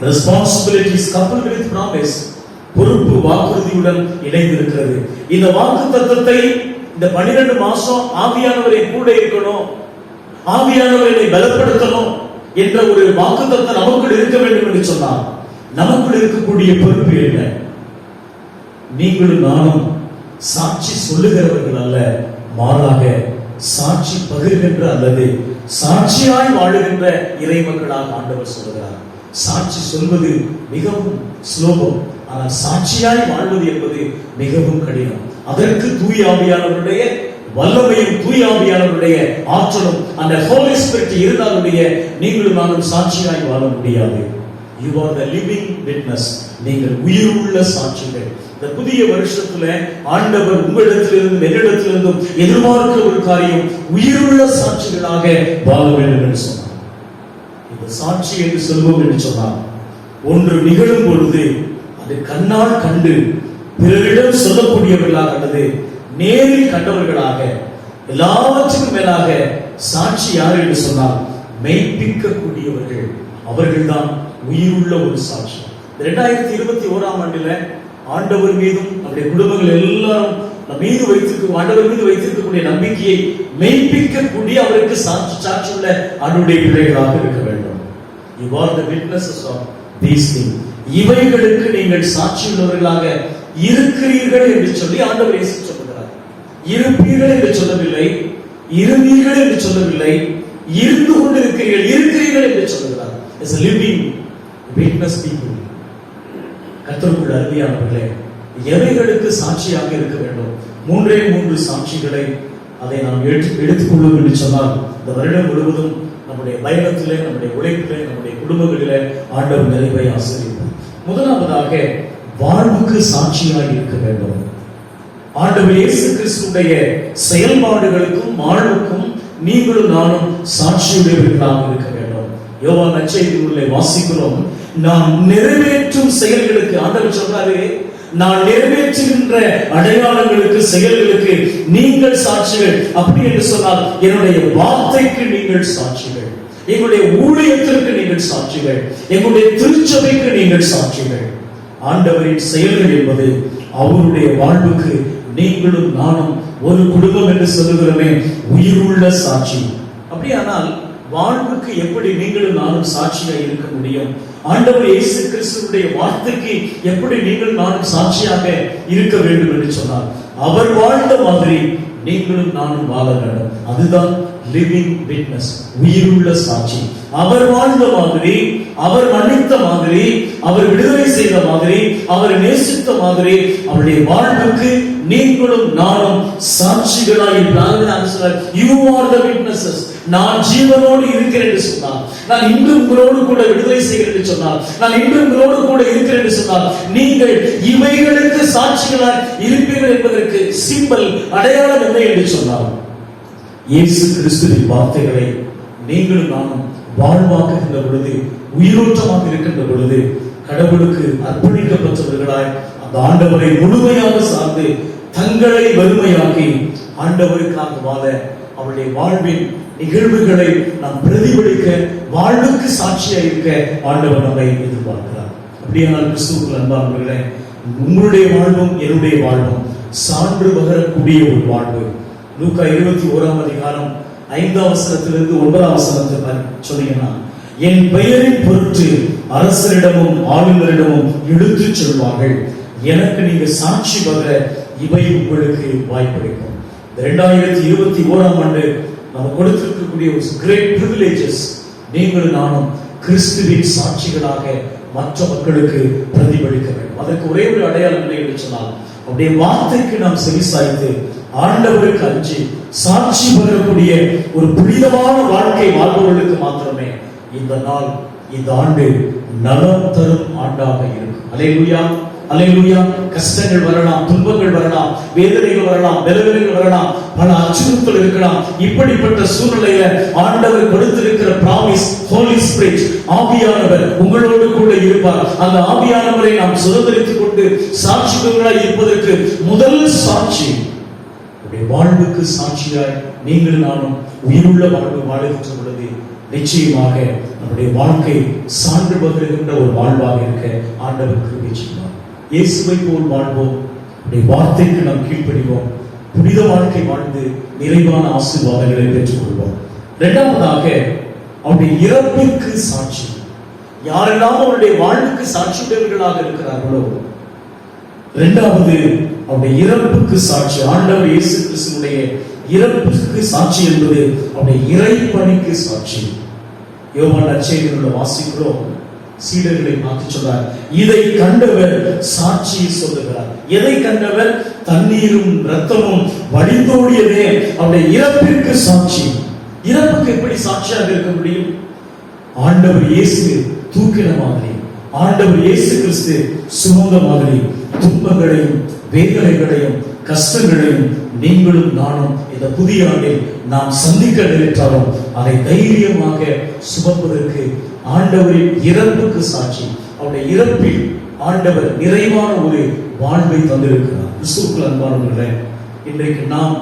Responsibility is coupled with promise. பொறுப்பு வாக்குறுதியுடன் இணைந்திருக்கிறது. இந்த வாக்கு தத்தத்தை இந்த 12 மாசம் ஆவியானவரை கூட இருக்கணும், ஆவியானவரை பலப்படுத்தணும் என்ற ஒரு வாக்கு தத்தம் நமக்குள் இருக்க வேண்டும் என்று சொன்னார். நமக்குள் இருக்கக்கூடிய பொறுப்பு என்ன? நீங்களும் நானும் சாட்சி சொல்லுகிறவர்கள் அல்ல, மாறாக சாட்சி பகிர்கின்ற அல்லது சாட்சியாய் வாழுகின்ற இறைமக்களாக ஆண்டவர் சொல்கிறார். சாட்சி சொல்வது மிகவும் சுலபம், ஆனால் சாட்சியாய் வாழ்வது என்பது மிகவும் கடினம். அதற்கு தூய ஆவியானவருடைய வல்லமையும் தூய ஆவியானவருடைய ஆற்றலும் அந்த ஹோலி ஸ்பிரிட் இருந்தாலுடைய நீங்களும் நானும் சாட்சியாய் வாழ முடியாது. You are the living witness. நீங்கள் உயிருள்ள சாட்சிகள். இந்த புதிய வருஷத்துல ஆண்டவர் உங்களிடத்திலிருந்தும் என்னிடத்திலிருந்தும் எதிர்பார்க்கிற ஒரு காரியம் உயிருள்ள சாட்சிகளாக வாழ வேண்டும் என்று சொன்னார். இந்த சாட்சி என்று சொல்வோம் என்று சொன்னார், ஒன்று நிகழும் பொழுது அது கண்ணால் கண்டு பிறரிடம் சொல்லக்கூடியவர்களாக அல்லது நேரில் கண்டவர்களாக, எல்லாவற்றுக்கும் மேலாக சாட்சி யார் என்று சொன்னால் மெய்ப்பிக்கக்கூடியவர்கள். அவர்கள்தான் உயிருள்ள ஒரு சாட்சி. 2021ஆம் ஆண்டில் ஆண்டவர் மீதும் நம்முடைய குடும்பங்கள் எல்லாரும் ஆண்டவர் மீது வைத்திருக்கக்கூடிய நம்பிக்கையை மெய்ப்பிக்கக்கூடிய அவருக்கு சாட்சியுள்ள ஆண்டுடைய பிள்ளைகளாக இருக்க வேண்டும். You are the witnesses of these things. இவைகளுக்கு நீங்கள் சாட்சியுள்ளவர்களாக இருக்கிறீர்கள் என்று சொல்லி ஆண்டவர் இயேசு சொல்கிறார். இருப்பீர்கள் என்று சொல்லவில்லை, இருந்தீர்கள் என்று சொல்லவில்லை, இருந்து இருக்கிறீர்கள் என்று சொல்கிறார். As a living witness people. கர்த்தருக்குள் அருமையானவர்களே, எவைகளுக்கு சாட்சியாக இருக்க வேண்டும்? 3 சாட்சிகளை அதை நாம் எடுத்துக்கொள்ளும் என்று சொன்னால் இந்த வருடம் முழுவதும் நம்முடைய பயணத்திலே, நம்முடைய உழைப்பிலே, நம்முடைய குடும்பங்களிலே ஆண்டவர் நிறைவை ஆசீர்வதிப்பார். முதலாவதாக வாழ்வுக்கு சாட்சியாக இருக்க வேண்டும். ஆண்டவர் இயேசு கிறிஸ்துவுடைய செயல்பாடுகளுக்கும் வாழ்வுக்கும் நீங்களும் நானும் சாட்சியுடையவர்களாக இருக்க வேண்டும். யோவான் நற்செய்தியிலே வாசிக்கிறோம், நான் நிறைவேற்றும் செயல்களுக்கு, ஆண்டவர் சொல்றாரு, நான் நிறைவேற்றுகின்ற அடையாளங்களுக்கு, செயல்களுக்கு நீங்கள் சாட்சிகள். அப்படி என்று சொன்னால் என்னுடைய வார்த்தைக்கு நீங்கள் சாட்சிகள், எங்களுடைய ஊழியத்திற்கு நீங்கள் சாட்சிகள், எங்களுடைய திருச்சபைக்கு நீங்கள் சாட்சிகள். ஆண்டவரின் செயல்கள் என்பது அவருடைய வாழ்வுக்கு நீங்களும் நானும் ஒரு குடும்பம் என்று சொல்லுகிறோமே, உயிருள்ள சாட்சி. அப்படியானால் வாழ்வுக்கு எப்படி நீங்களும் நானும் சாட்சியாக இருக்க முடியும்? ஆண்டவர் இயேசு கிறிஸ்துவுடைய வார்த்தைக்கு எப்படி நீங்கள் நானும் சாட்சியாக இருக்க வேண்டும் என்று சொன்னார், அவர் வாழ்ந்த மாதிரி நீங்களும் நானும் வாழ வேண்டும். அதுதான் லிவிங் விட்னஸ், உயிருள்ள சாட்சி. அவர் வாழ்ந்த மாதிரி, அவர் மன்னித்த மாதிரி, அவர் விடுதலை செய்த மாதிரி, அவர் நேசித்த மாதிரி அவருடைய வாழ்வுக்கு நீங்களும் நானும் சாட்சிகளாய் இருக்கிறார்கள். You are the witnesses. நான் ஜீவனோடு இருக்கிறேன் என்று சொன்னார், நான் இன்று உங்களோடு கூட விடுதலை செய்கிறேன் என்று சொன்னார், நான் இன்று உங்களோடு கூட இருக்கிறேன் என்று சொன்னார், நீங்கள் இவைகளுக்கு சாட்சிகளாய் இருப்பீர்கள் என்பதற்கு சிம்பல், அடையாளம் என்ன என்று சொன்னார்? இயேசு கிறிஸ்துவின் வார்த்தைகளை நீங்களும் நானும் வாழ்வாக்குகின்ற பொழுது, உயிரோட்டமாக இருக்கின்ற பொழுது, கடவுளுக்கு அர்ப்பணிக்கப்பட்டவர்களாய் அந்த ஆண்டவரை முழுமையாக சார்ந்து தங்களை வறுமையாக்கி ஆண்டவருக்காக வாழ, அவருடைய வாழ்வின் நிகழ்வுகளை நாம் பிரதிபலிக்க, வாழ்வுக்கு சாட்சியாக இருக்க ஆண்டவர் நம்மை எதிர்பார்க்கிறார். அப்படியானால் கிறிஸ்துவுக்குள் அன்பானவர்களே, உங்களுடைய வாழ்வும் என்னுடைய வாழ்வும் சான்று பகரக்கூடிய ஒரு வாழ்வு. லூக்கா 21ஆம் அதிகாரம் 5ஆம் வசனத்திலிருந்து 9ஆம் வசனத்தை சொன்னீங்கன்னா, என் பெயரின் பொருட்டு அரசரிடமும் ஆளுநரிடமும் எடுத்துச் சொல்வார்கள், எனக்கு நீங்க சாட்சி பகர இவை உங்களுக்கு வாய்ப்பளிக்கும். 2021ஆம் ஆண்டு நம்ம கொடுத்திருக்கக்கூடிய ஒரு கிரேட் பிரிவிலேஜஸ், நீங்களும் நானும் கிறிஸ்துவின் சாட்சிகளாக மற்ற மக்களுக்கு பிரதிபலிக்க வேண்டும். அதற்கு ஒரே ஒரு அடையாளம் இல்லை என்று சொன்னால், அவருடைய வார்த்தைக்கு நாம் செவிசாய்த்து ஆண்டவருக்கு அஞ்சி சாட்சி பகரக்கூடிய ஒரு புனிதமான வாழ்க்கை வாழ்பவர்களுக்கு மாத்திரமே இந்த நாள், இந்த ஆண்டு நலம் தரும் ஆண்டாக இருக்கும். அல்லேலூயா, அல்லேலூயா. கஷ்டங்கள் வரலாம், துன்பங்கள் வரலாம், வேதனைகள் வரலாம், பலவீனங்கள் வரலாம், பல அச்சுறுத்தல் இருக்கலாம். இப்படிப்பட்ட சூழ்நிலையில ஆண்டவர் கொடுத்திருக்கிற பிராமிஸ், ஹோலி ஸ்பிரிட், ஆவியானவர் உங்களோடு கூட இருப்பார். அந்த ஆவியானவரை நாம் சுதந்திரித்துக் கொண்டு சாட்சிகளாய் இருப்பதற்கு முதல் சாட்சி, வாழ்வுக்கு சாட்சியாய் நீங்கள் நானும் உயிருள்ள வாழ்வு வாழுகின்ற பொழுது நிச்சயமாக நம்முடைய வாழ்க்கை சான்று பகிர்கின்ற ஒரு வாழ்வாக இருக்க ஆண்டவர் கிருபை செய்வார். இயேசுவை போல் வாழ்வோம், அவருடைய வார்த்தைக்கு நாம் கீழ்ப்படிவோம், புனித வாழ்க்கை வாழ்ந்து நிறைவான ஆசீர்வாதங்களை பெற்றுக் கொள்வோம். இரண்டாவதாக அவருடைய இறப்பிற்கு சாட்சி. யாரெல்லாம் அவருடைய வாழ்வுக்கு சாட்சியுடையவர்களாக இருக்கிறார்களோ, இரண்டாவது அவருடைய இறப்புக்கு சாட்சி. ஆண்டவர் இயேசு கிறிஸ்துவுடைய இறப்புக்கு சாட்சி என்பது அவருடைய இறைப்பணிக்கு சாட்சி. யோவான் நற்செய்தியில் வாசிக்கிறோம், சீடர்களை மாற்றி சொல்றார், இதை கண்டவர் சாட்சி சொல்லுகிறார். எதை கண்டவர்? தண்ணீரும் இரத்தமும் வடிந்தோடியதே அவருடைய இறப்பிற்கு சாட்சி. இறப்புக்கு எப்படி சாட்சியாக இருக்க முடியும்? ஆண்டவர் இயேசு தூக்கின மாதிரி, ஆண்டவர் இயேசு கிறிஸ்து சுமந்த மாதிரி துன்பங்களையும் வேதனைகளையும் கஷ்டங்களையும் நீங்களும் நானும் இந்த புதிய ஆண்டில் நாம் சந்திக்க நேரிட்டாலும் அதை தைரியமாக சுமப்பதற்கு ஆண்டவரின் இறப்புக்கு சாட்சி, அவருடைய இறப்பில் ஆண்டவர் நிறைவான ஒரு வாழ்வை தந்திருக்கிறார். கிறிஸ்துவுக்குள் அன்பானவர்களே, இன்றைக்கு நாம்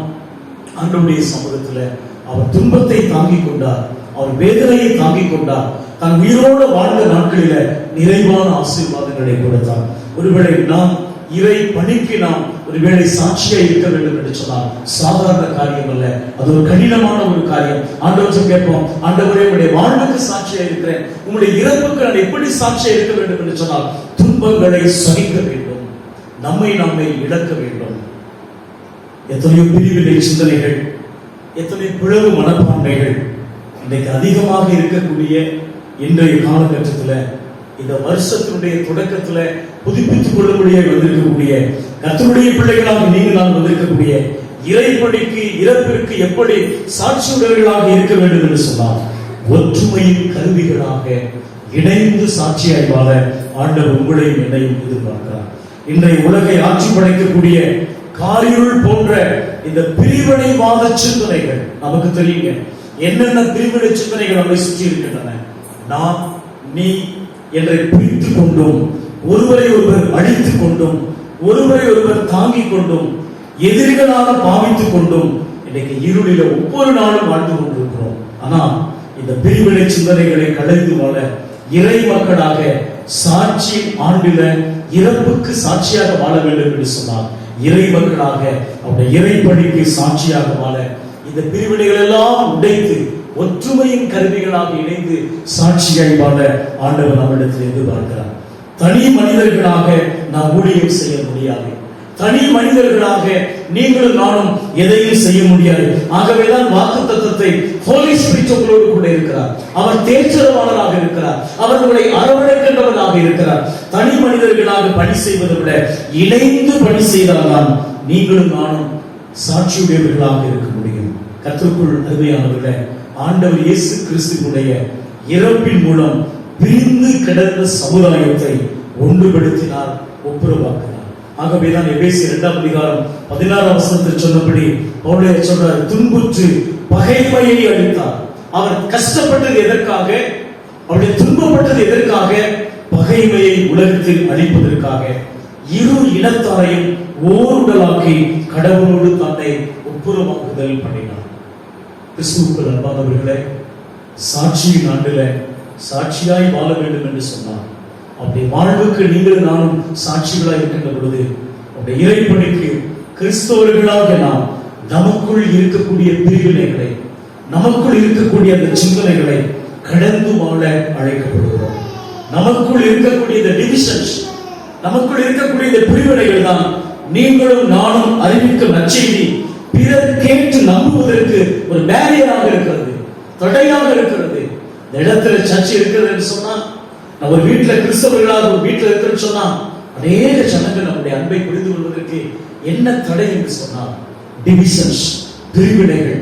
ஆண்டவருடைய சமூகத்தில் அவர் துன்பத்தை தாங்கிக் கொண்டார், அவர் வேதனையை தாங்கிக் கொண்டார், தன் உயிரோடு வாழ்ந்த நாட்களில நிறைவான ஆசீர்வாதங்களை கொடுத்தார். ஒருவேளை நாம் இறை பணிக்கு நாம் ஒருவேளை சாட்சியா இருக்க வேண்டும் என்று சொன்னால் சாதாரண காரியம் அல்ல, அது ஒரு கடினமான ஒரு காரியம். ஆண்டவரை கேட்போம், ஆண்டவரே உங்களுடைய வாழ்வுக்கு சாட்சியா இருக்கிறேன், உங்களுடைய இறப்புக்கு நான் எப்படி சாட்சியா இருக்க வேண்டும் என்று சொன்னால் துன்பங்களை சகிக்க வேண்டும், நம்மை இழக்க வேண்டும். எத்தனையோ பிரிவினை சிந்தனைகள், எத்தனை பிளவு மனப்பான்மைகள் இன்றைக்கு அதிகமாக இருக்கக்கூடிய இன்றைய காலகட்டத்தில் இந்த வருஷத்தினுடைய தொடக்கத்துல புதுப்பித்துக் கொள்ளும்படியாக வந்திருக்கக்கூடிய கர்த்தருடைய பிள்ளைகளாக நீங்கள் நான் வந்திருக்கக்கூடிய இறைப்பணிக்கு இறப்பிற்கு எப்படி சாட்சியுடையவர்களாக இருக்க வேண்டும் என்று சொன்னால் ஒற்றுமையின் கருவிகளாக இணைந்து சாட்சியாய் வாழ ஆண்டவர் உங்களையும் என்னையும் எதிர்பார்க்கிறார். இன்றைய உலகை ஆட்சி படைக்கக்கூடிய காரிருள் போன்ற இந்த பிரிவினைவாத சிந்தனைகள் நமக்கு தெரியுங்க. என்னென்ன பிரிவினை சிந்தனைகள் நம்மை சுற்றி இருக்கின்றன. நான் நீ என்று பிரித்துக் கொண்டும் ஒருவரை ஒருவர் அழித்துக் கொண்டும் ஒருவரை ஒருவர் தாங்கிக் கொண்டும் எதிரிகளாக பாவித்துக் கொண்டும் இன்னைக்கு இருளில ஒவ்வொரு நாளும் வாழ்ந்து கொண்டிருக்கிறோம். ஆனால் இந்த பிரிவினை சிந்தனைகளை கலைந்து வாழ இறை மக்களாக சாட்சி ஆண்டில இறப்புக்கு சாட்சியாக வாழ வேண்டும் என்று சொன்னார். இறை மக்களாக அவருடைய இறைப்பணிக்கு சாட்சியாக வாழ இந்த பிரிவினைகள் எல்லாம் உடைத்து ஒற்றுமையின் கருவிகளாக இணைந்து சாட்சியாய் வாழ ஆண்டவர் நம்மிடத்தில் எதிர்பார்க்கிறார். தனி மனிதர்களாக நாம் ஊழியம் செய்ய முடியாது, தனி மனிதர்களாக நீங்களும் நானும் எதையும் செய்ய முடியாது. ஆகவேதான் வாக்குத்தத்தத்தை ஹோலி ஸ்பிரிட் உங்களோடு கூட இருக்கிறார், அவர் தேர்ச்சலவாளராக இருக்கிறார், அவர் உங்களை அரவணைக்கின்றவராக இருக்கிறார். தனி மனிதர்களாக பணி செய்வதை விட இணைந்து பணி செய்தால்தான் நீங்களும் நானும் சாட்சியுடையவர்களாக இருக்க முடியும். கர்த்தருக்குள் அருமையானவர்களே, ஆண்டவர் இயேசு கிறிஸ்துவினுடைய இறப்பின் மூலம் பிரிந்து கிடந்த சமுதாயத்தை ஒன்றுபடுத்தினார், ஒப்புரவாக்கினார். ஆகவேதான் எபேசியர் 2ஆம் அதிகாரம் 16ஆம் வசனத்தில் சொன்னபடி பவுல் சொல்றார், துன்புற்று பகைமையை அளித்தார். அவர் கஷ்டப்பட்டது எதற்காக? அவருடைய துன்பப்பட்டது எதற்காக? பகைமையை உலகத்தில் அளிப்பதற்காக. இரு இனத்தாரையும் ஓருடலாக்கி கடவுளோடு தன்னை ஒப்புரவாக்குதல் பண்ணினார். கிறிஸ்துவுக்குள் அன்பானவர்களே, சாட்சியின் ஆண்டுல சாட்சியாய் வாழ வேண்டும் என்று சொன்னார். அப்படி வாழ்வுக்கு நீங்கள் நானும் சாட்சிகளாய் இருக்கின்ற பொழுது அப்படி இறைப்பணிக்கு கிறிஸ்தவர்களாக நாம் நமக்குள் இருக்கக்கூடிய பிரிவினைகளை, நமக்குள் இருக்கக்கூடிய அந்த சிந்தனைகளை கடந்து வாழ அழைக்கப்படுகிறோம். நமக்குள் இருக்கக்கூடிய இந்த டிவிஷன்ஸ், நமக்குள் இருக்கக்கூடிய இந்த பிரிவினைகள் தான் நீங்களும் நானும் அறிவிக்கும் நற்செய்தி பிறர் கேட்டு நம்புவதற்கு ஒரு பேரியராக இருக்கிறது, தடையாக இருக்கிறது. இந்த இடத்துல சர்ச்சை இருக்கிறது என்று சொன்னா, நம்ம ஒரு வீட்டுல கிறிஸ்தவர்களாக ஒரு வீட்டுல இருக்கிறது சொன்னா அநேக ஜனங்கள் நம்முடைய அன்பை புரிந்து கொள்வதற்கு என்ன தடை என்று சொன்னால் டிவிஷன்ஸ், பிரிவினைகள்.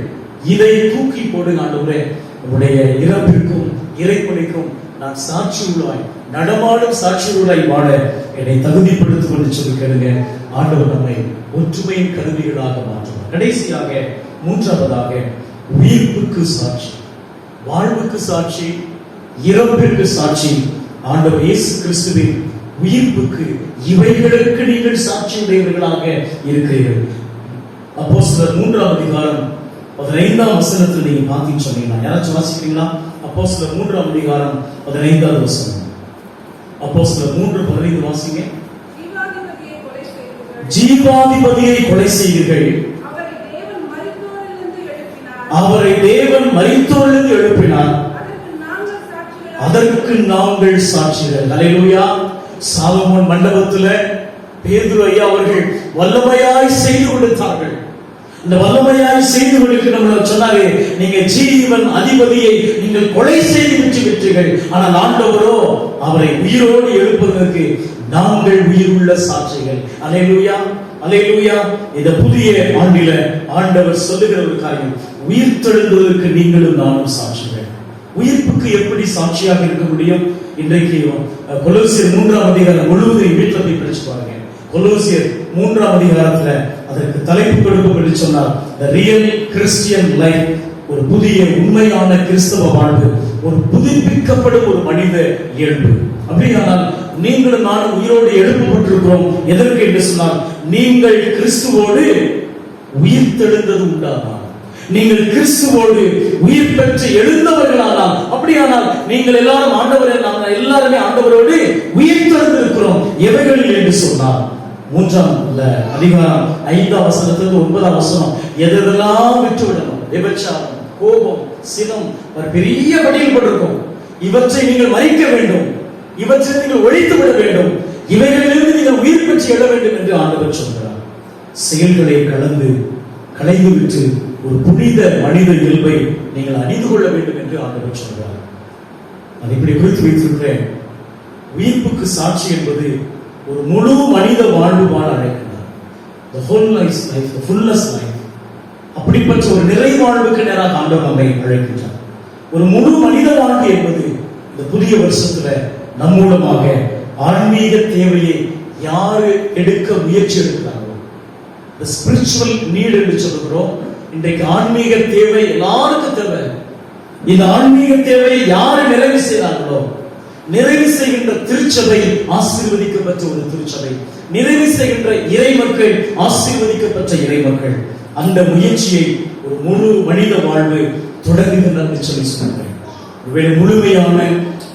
இதை தூக்கி போடுங்க ஆண்டவரே, உங்களுடைய இறப்பிற்கும் இறைப்பணிக்கும் நான் சாட்சி உள்ளாய், நடமாடும் சாட்சி உள்ளாய் வாழ என்னை தகுதிப்படுத்திக் கொண்டு சொல்லி கேளுங்க. ஆண்டவர் நம்மை ஒற்றுமையின் கருவிகளாக மாற்றுவார். கடைசியாக மூன்றாவதாக உயிர்ப்புக்கு சாட்சி, வாழ்வுக்கு சாட்சி, இறப்பிற்கு சாட்சி. ஆண்டவர் இயேசு கிறிஸ்துவின் உயிர்ப்புக்கு, இவைகளுக்கு நீங்கள் சாட்சியுடையவர்களாக இருக்கிறீர்கள். அப்போஸ்தலர் 3ஆம் அதிகாரம் 15ஆம் வசனத்தில் நீங்க பார்த்தீங்கன்னு சொன்னீங்கன்னா, யாராச்சும் வாசிக்கிறீங்களா? அப்போஸ்தலர் 3ஆம் அதிகாரம் 15ஆவது வசனம். அப்போஸ்தலர் 3:15 வாசிங்க. ஜீவாதிபதியை கொலை செய்தீர்கள், அவரை தேவன் மரித்தோரிலிருந்து எழுப்பினார், அதற்கு நாங்கள் சாட்சிகள். அல்லேலூயா. சாலமோன் மண்டபத்தில் பேதுரு ஐயா அவர்கள் வல்லமையாய் செய்து கொடுத்தார்கள். அந்த வல்லமையாய் செய்து கொடுக்க சொன்னாங்க, நீங்க ஜீவன் அதிபதியை நீங்கள் கொலை செய்து விட்டீர்கள், ஆனால் ஆண்டவரோ அவரை உயிரோடு எழுப்பதற்கு நாங்கள் உயிருள்ள சாட்சிகள். அல்லேலூயா, அல்லேலூயா. இந்த புதிய ஆண்டில ஆண்டவர் சொல்லுகிற ஒரு காரியம், உயிர் தெழுந்ததற்கு நீங்களும் நானும் சாட்சிகள். உயிர்ப்புக்கு எப்படி சாட்சியாக இருக்க முடியும்? இன்றைக்கு கொலோசியர் 3ஆம் அதிகாரம் முழுவதும் வீட்டில் போய் படிச்சு பாருங்க. கொலோசியர் 3ஆம் அதிகாரத்துல அதற்கு தலைப்பு கொடுக்கப்பட்டு சொன்னார், the real Christian life, ஒரு புதிய உண்மையான கிறிஸ்தவ வாழ்வு, ஒரு புதுப்பிக்கப்படும் ஒரு மனித இயல்பு. அப்படியானால் நீங்களும் நானும் உயிரோடு எழுப்பப்பட்டிருக்கிறோம். எதற்கு என்று சொன்னால், நீங்கள் கிறிஸ்துவோடு உயிர்த்தெழுந்தது உண்டானால், நீங்கள் கிறிஸ்துவோடு உயிர் பெற்று எழுந்தவர்களானால், அப்படியானால் நீங்கள் எல்லாரும் ஆண்டவரே, நாங்கள் எல்லாருமே ஆண்டவரோடு உயிர்த்தெழுந்திருக்கிறோம். எவைகளில் என்று சொன்னார் 3ஆம் அதிகாரம் 5ஆம் வசனத்திலிருந்து 9ஆம் வசனம், எதெல்லாம் விட்டுவிடணும், விபச்சாரம், கோபம், சினம், ஒரு பெரிய பட்டியல் போட்டிருக்கும். இவற்றை நீங்கள் மறிக்க வேண்டும், இவற்றை நீங்கள் ஒழித்து விட வேண்டும், இவைகளிலிருந்து நீங்கள் உயிர் பெற்று எழ வேண்டும் என்று ஆண்டவர் சொல்கிறார். செயல்களை களைந்து விட்டு ஒரு புனித மனித இயல்பை நீங்கள் அணிந்து கொள்ள வேண்டும் என்று ஆண்டவர் சொல்கிறார். அதை இப்படி குறித்து வைத்திருக்கிறேன். உயிர்ப்புக்கு சாட்சி என்பது ஒரு முழு மனித வாழ்வு வாழ அழைக்கிறார். the whole life, the fullness life. அப்படிப்பட்ட ஒரு நிறைவாழ்வுக்கு நேராக ஆண்டவர் நம்மை அழைக்கின்றார். ஒரு முழு மனித வாழ்வு என்பது இந்த புதிய வருஷத்துல நம் மூலமாக ஆன்மீக தேவையை யாரு எடுக்க முயற்சி எடுக்கிறார்களோ, the spiritual need என்று சொல்கிறோம். இன்றைக்கு ஆன்மீக தேவை எல்லாருக்கும் தேவை. இந்த ஆன்மீக தேவையை யாரு நிறைவு செய்கிறார்களோ, நிறைவு செய்கின்ற திருச்சபை ஆசீர்வதிக்கப்பட்ட ஒரு திருச்சபை, நிறைவு செய்கின்ற இறை மக்கள் ஆசீர்வதிக்கப்பட்ட இறை மக்கள், அந்த முயற்சியை ஒரு முழு மனித வாழ்வு தொடங்குகின்றது சொல்லி சொன்னார்கள். ஒருவேளை முழுமையான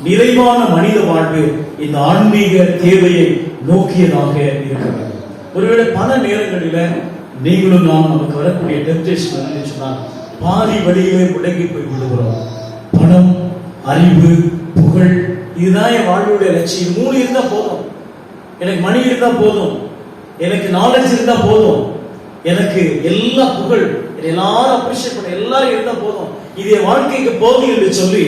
நிறைவான மனித வாழ்வு இந்த ஆன்மீக தேவையை நோக்கியதாக இருக்க வேண்டும். ஒருவேளை பல நேரங்களில நீங்களும் நாம் நமக்கு வரக்கூடிய டெம்ப்டேஷன் சொன்னால் பாதி வழியிலே முடங்கி போய் விடுகிறோம். பணம், அறிவு, புகழ், இதுதான் என் வாழ்வுடைய லட்சியம். 3 இருந்தா போதும், எனக்கு மணி இருந்தா போதும், எனக்கு நாலேஜ் இருந்தா போதும், எனக்கு எல்லா புகழ், எல்லாரும் அப்ரிஷியேட் பண்ண எல்லாரும் இருந்தா போதும், இது என் வாழ்க்கைக்கு போதும் என்று சொல்லி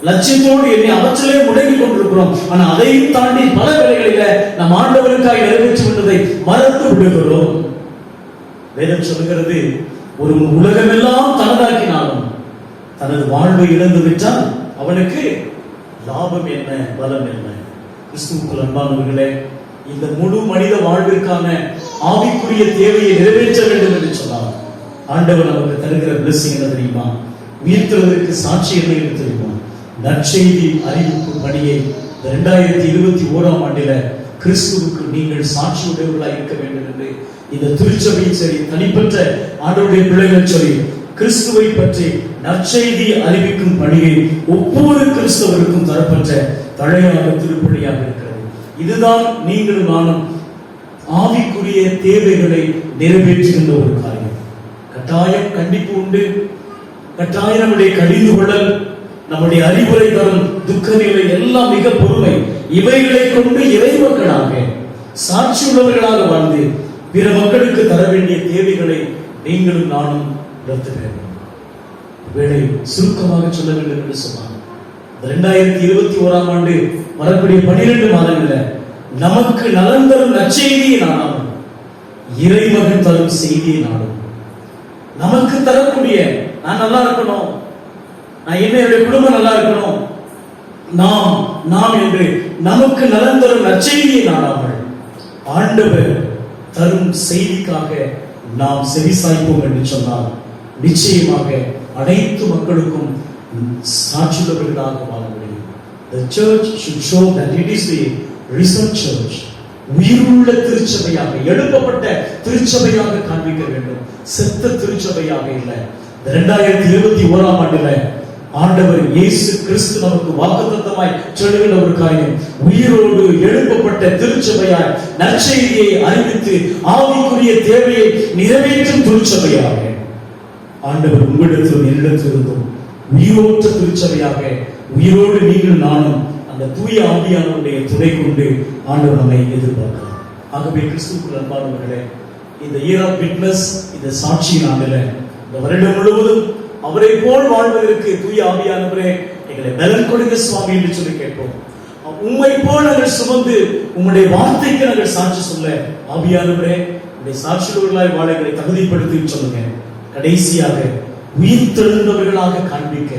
லட்சியத்தோடு என்னை அவற்றிலே முடங்கி கொண்டிருக்கிறோம். ஆனா அதையும் தாண்டி பல வேளைகளில நம் ஆண்டவருக்காக நிறைவேற்றி விட்டதை மறந்து விடுகிறோம். வேதம் சொல்கிறது, ஒரு உலகமெல்லாம் தனதாக்கினாலும் தனது வாழ்வை இழந்து விட்டால் அவனுக்கு லாபம் என்ன, பலம் என்ன? கிறிஸ்துவுக்குள் அன்பானவர்களே, இந்த முழு மனித வாழ்விற்கான ஆவிக்குரிய தேவையை நிறைவேற்ற வேண்டும் என்று சொன்னார். ஆண்டவர் நமக்கு தருகிற பிளெஸிங் என்ன தெரியுமா? உயிர்த்தெழுதலுக்கு சாட்சி என்ன என்று தெரியுமா? நற்செய்தி அறிவிப்பு பணியை 2021ஆம் ஆண்டில கிறிஸ்துவுக்கு நீங்கள் சாட்சி உடையவர்களாக இருக்க வேண்டும் என்று இந்த திருச்சபையும் சரி, தனிப்பட்ட ஆண்டவருடைய பிள்ளைகள் சரி, கிறிஸ்துவை பற்றி நற்செய்தி அறிவிக்கும் பணியை ஒவ்வொரு கிறிஸ்தவருக்கும் தரப்பட்ட தலையாக திருப்பணியாக இருக்கிறது. இதுதான் நீங்களும் நானும் ஆவிக்குரிய தேவைகளை நிறைவேற்றுகின்ற ஒரு காரியம். கட்டாயம் கண்டிப்பு உண்டு, கட்டாயம் நம்முடைய கடிந்து கொள்ளல், நம்முடைய அறிவுரை தரும் துக்க நிலை எல்லாம் மிக பொறுமை. இவைகளை கொண்டு இறைமக்களாக சாட்சி உள்ளவர்களாக வாழ்ந்து பிற மக்களுக்கு தர வேண்டிய தேவைகளை நீங்களும் நானும் உணர்த்த வேண்டும். வேலை சுருக்கமாக சொல்ல வேண்டும் என்று சொன்னார். 2021ஆம் ஆண்டு வரக்கூடிய 12 மாதங்களில் நமக்கு நலன் தரும் நற்செய்தியை நாடாமல் இறைமகன் தரும் செய்தியை நாடும். நமக்கு தரக்கூடிய, நான் நல்லா இருக்கணும், நான் என்னுடைய குடும்பம் நல்லா இருக்கணும், நாம் என்று நமக்கு நலன் தரும் நற்செய்தியை நாடாமல் ஆண்டவர் தரும் செய்திக்காக நாம் செவிசாய்ப்போம் என்று சொன்னால் நிச்சயமாக அனைத்து மக்களுக்கும் சாட்சியுள்ளவர்களாக வாழ முடியும். The church should show that it is the risen church. உயிருள்ள திருச்சபையாக, எழுப்பப்பட்ட திருச்சபையாக காண்பிக்க வேண்டும், செத்த திருச்சபையாக இல்லை. 2021ஆம் ஆண்டுல ஆண்டவர் இயேசு கிறிஸ்து நமக்கு வாக்குத்தத்தமாய் சொல்லுகிற ஒரு காரியம், உயிரோடு எழுப்பப்பட்ட திருச்சபையாய் நற்செய்தியை அறிவித்து ஆவிக்குரிய தேவையை நிறைவேற்றும் திருச்சபையாக ஆண்டவர் உங்களிடத்திலும் என்னிடத்திலிருந்தும் உயிரோட்ட திருச்சபையாக, உயிரோடு நீங்கள் நானும் அந்த தூய ஆவியானவருடைய துணை கொண்டு ஆண்டவர் நம்மை எதிர்பார்க்கிறார். ஆகவே கிறிஸ்துவுக்குள் அன்பானவர்களே, இந்த இயர் ஆஃப் விட்னஸ், இந்த சாட்சியின் ஆண்டில் இந்த வருடம் முழுவதும் அவரை போல் வாழ்வதற்கு தூய ஆவியானவரே எங்களை பலன் கொடுங்க சுவாமி என்று சொல்லி கேட்போம். உம்மை போல் நாங்கள் சுமந்து உம்முடைய வார்த்தைக்கு நாங்கள் சாட்சி சொல்ல ஆவியானவரே உடைய சாட்சியுள்ளவர்களாய் வாழ எங்களை தகுதிப்படுத்தி சொல்லுங்க. கடைசியாக உயிர்த்தெழுந்தவர்களாக காண்பிக்க,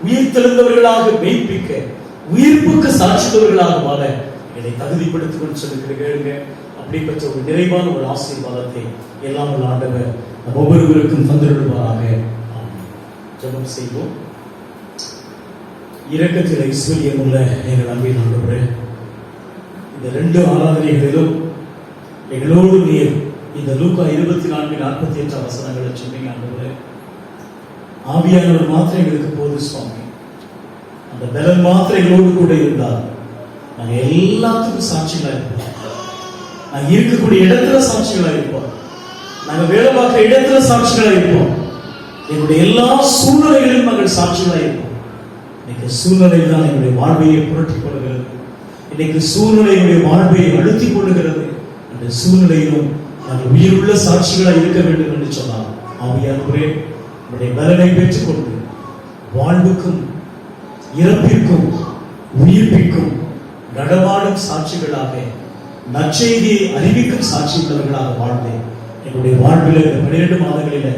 உயிர்த்தெழுந்தவர்களாக மெய்ப்பிக்க, உயிர்ப்புக்கு சாட்சித்தவர்களாக வாழ என்னை தகுதிப்படுத்திக் சொல்லி கேளுங்க. அப்படிப்பட்ட ஒரு நிறைவான ஒரு ஆசீர்வாதத்தை எல்லாம் உள்ள ஆண்டவர் நம் ஒவ்வொருவருக்கும் தந்திருவாராக. ஜெபம் செய்வோம். இரக்கத்தில் ஐஸ்வர்யம் உள்ள எங்கள் அன்பின் ஆண்டவரே, இந்த 2 ஆராதனைகளிலும் எங்களோடு நீர் இந்த லூக்கா 24:48 வசனங்களை சொன்னீங்க ஆண்டவரே. ஆவியானவர் மாத்திரம் எங்களுக்கு போது சுவாமி. அந்த பலன் மாத்திரம் எங்களோடு கூட இருந்தால் நாங்கள் எல்லாத்துக்கும் சாட்சிகளா இருப்போம். நாங்கள் இருக்கக்கூடிய இடத்துல சாட்சிகளா இருப்போம். நாங்கள் வேலை பார்க்கிற இடத்துல சாட்சிகளா இருப்போம். எங்களுடைய எல்லா சூழ்நிலைகளிலும் நாங்கள் சாட்சிகளா இருப்போம். இன்னைக்கு சூழ்நிலை தான் என்னுடைய வாழ்வையை புரட்டி கொள்கிறது. இன்னைக்கு சூழ்நிலை என்னுடைய வாழ்வையை அழுத்திக் கொள்ளுகிறது. அந்த சூழ்நிலையிலும் நாங்கள் உயிருள்ள சாட்சிகளா இருக்க வேண்டும் என்று சொன்னார். ஆவியானவரே, உடைய பலனை பெற்றுக்கொண்டு வாழ்வுக்கும் இறப்பிற்கும் உயிர்ப்பிற்கும் நடமாடும் சாட்சிகளாக, நற்செய்தியை அறிவிக்கும் சாட்சிகளர்களாக வாழ்ந்தேன். என்னுடைய வாழ்வில் இந்த 12 மாதங்களில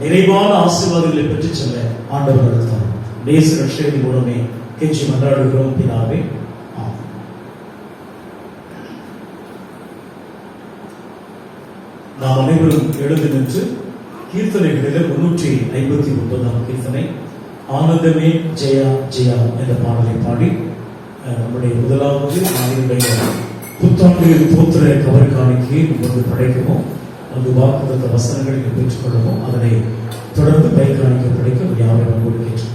நிறைவான ஆசீர்வாதங்களை பெற்றுச் செல்ல ஆண்டவர் நடத்தார். நேச ரட்சகரின் மூலமே கெஞ்சி மன்றாடுகிறோம் பிதாவே. நாம் அனைவரும் எழுந்து நின்று கீர்த்தனைகளில் 359 கீர்த்தனை ஆனந்தமே ஜெயா ஜெயா என்ற பாடலை பாடி நம்முடைய முதலாவது நம்முடைய புத்தாண்டு தோத்திர கவர் காணிக்கையை உங்களுக்கு படைக்கவும், அந்த வாக்குத்த வசனங்களை பெற்றுக் கொள்ளவும், அதனை தொடர்ந்து பை காணிக்க படைக்க யாரை நம்மோடு கேட்டோம்.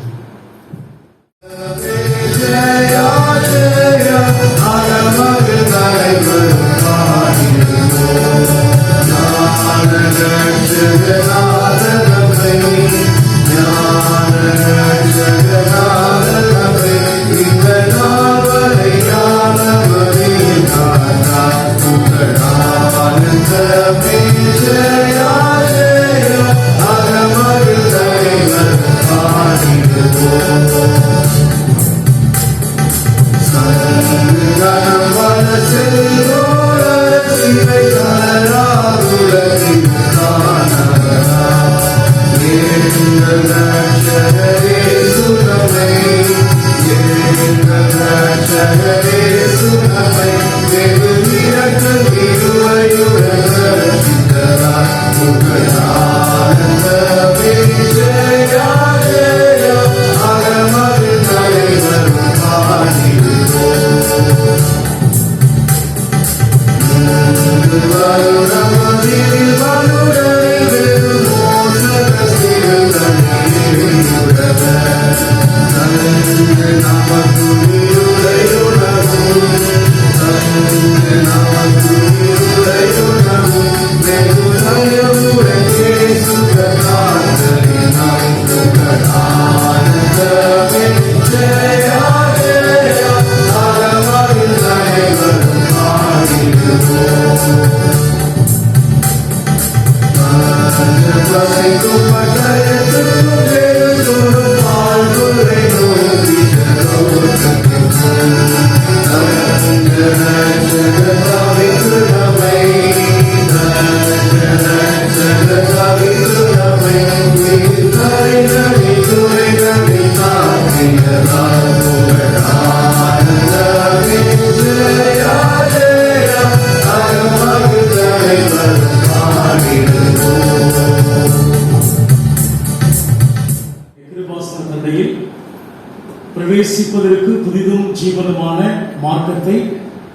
பிரவேசிப்பதற்கு புதிதும் ஜீவனமான மார்க்கத்தை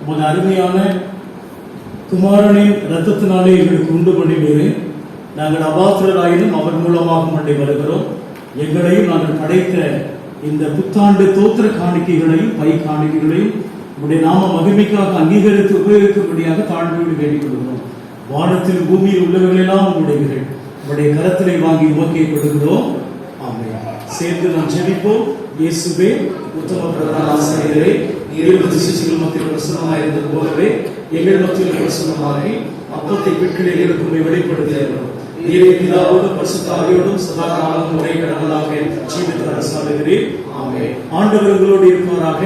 உமது அருமையான குமாரனின் இரத்தத்தினாலே எங்களுக்கு உண்டு பண்ணினீரே. நாங்கள் அபாத்திரராயினும் அவர் மூலமாக மண்டை வருகிறோம். எங்களையும் நாங்கள் படைத்த இந்த புத்தாண்டு தோத்திர காணிக்கைகளையும் பை காணிக்கைகளையும் உடைய நாம மகிமைக்காக அங்கீகரித்து உபயோகிக்கும்படியாக தாழ்மையோடு வேண்டிக் கொள்கிறோம். வானத்தில் பூமியில் உள்ளவர்களெல்லாம் உங்களுடையவர்கள். உங்களுடைய கரத்திலே வாங்கி உமக்கை கொடுக்கிறோம். ஆமென். சேர்ந்து நாம் ஜெபிப்போம். இயேசுவே, உத்தம பிரதான ஆசிரியரே, நீர் சிசுகள் மத்தியில் பிரசன்னமாயிருந்தது போலவே எங்கள் மத்தியில் பிரசன்னமாகி அப்பத்தை பிற்களில் இருக்கும் வெளிப்படுத்துகிறோம். நீரே பிதாவோடும் பரிசுத்த ஆவியோடும் சதா காலம் ஒரே கடவுளாக ஜீவித்து அரசாளுகிறீர். ஆமென். ஆண்டவர் உங்களோடு இருப்பாராக.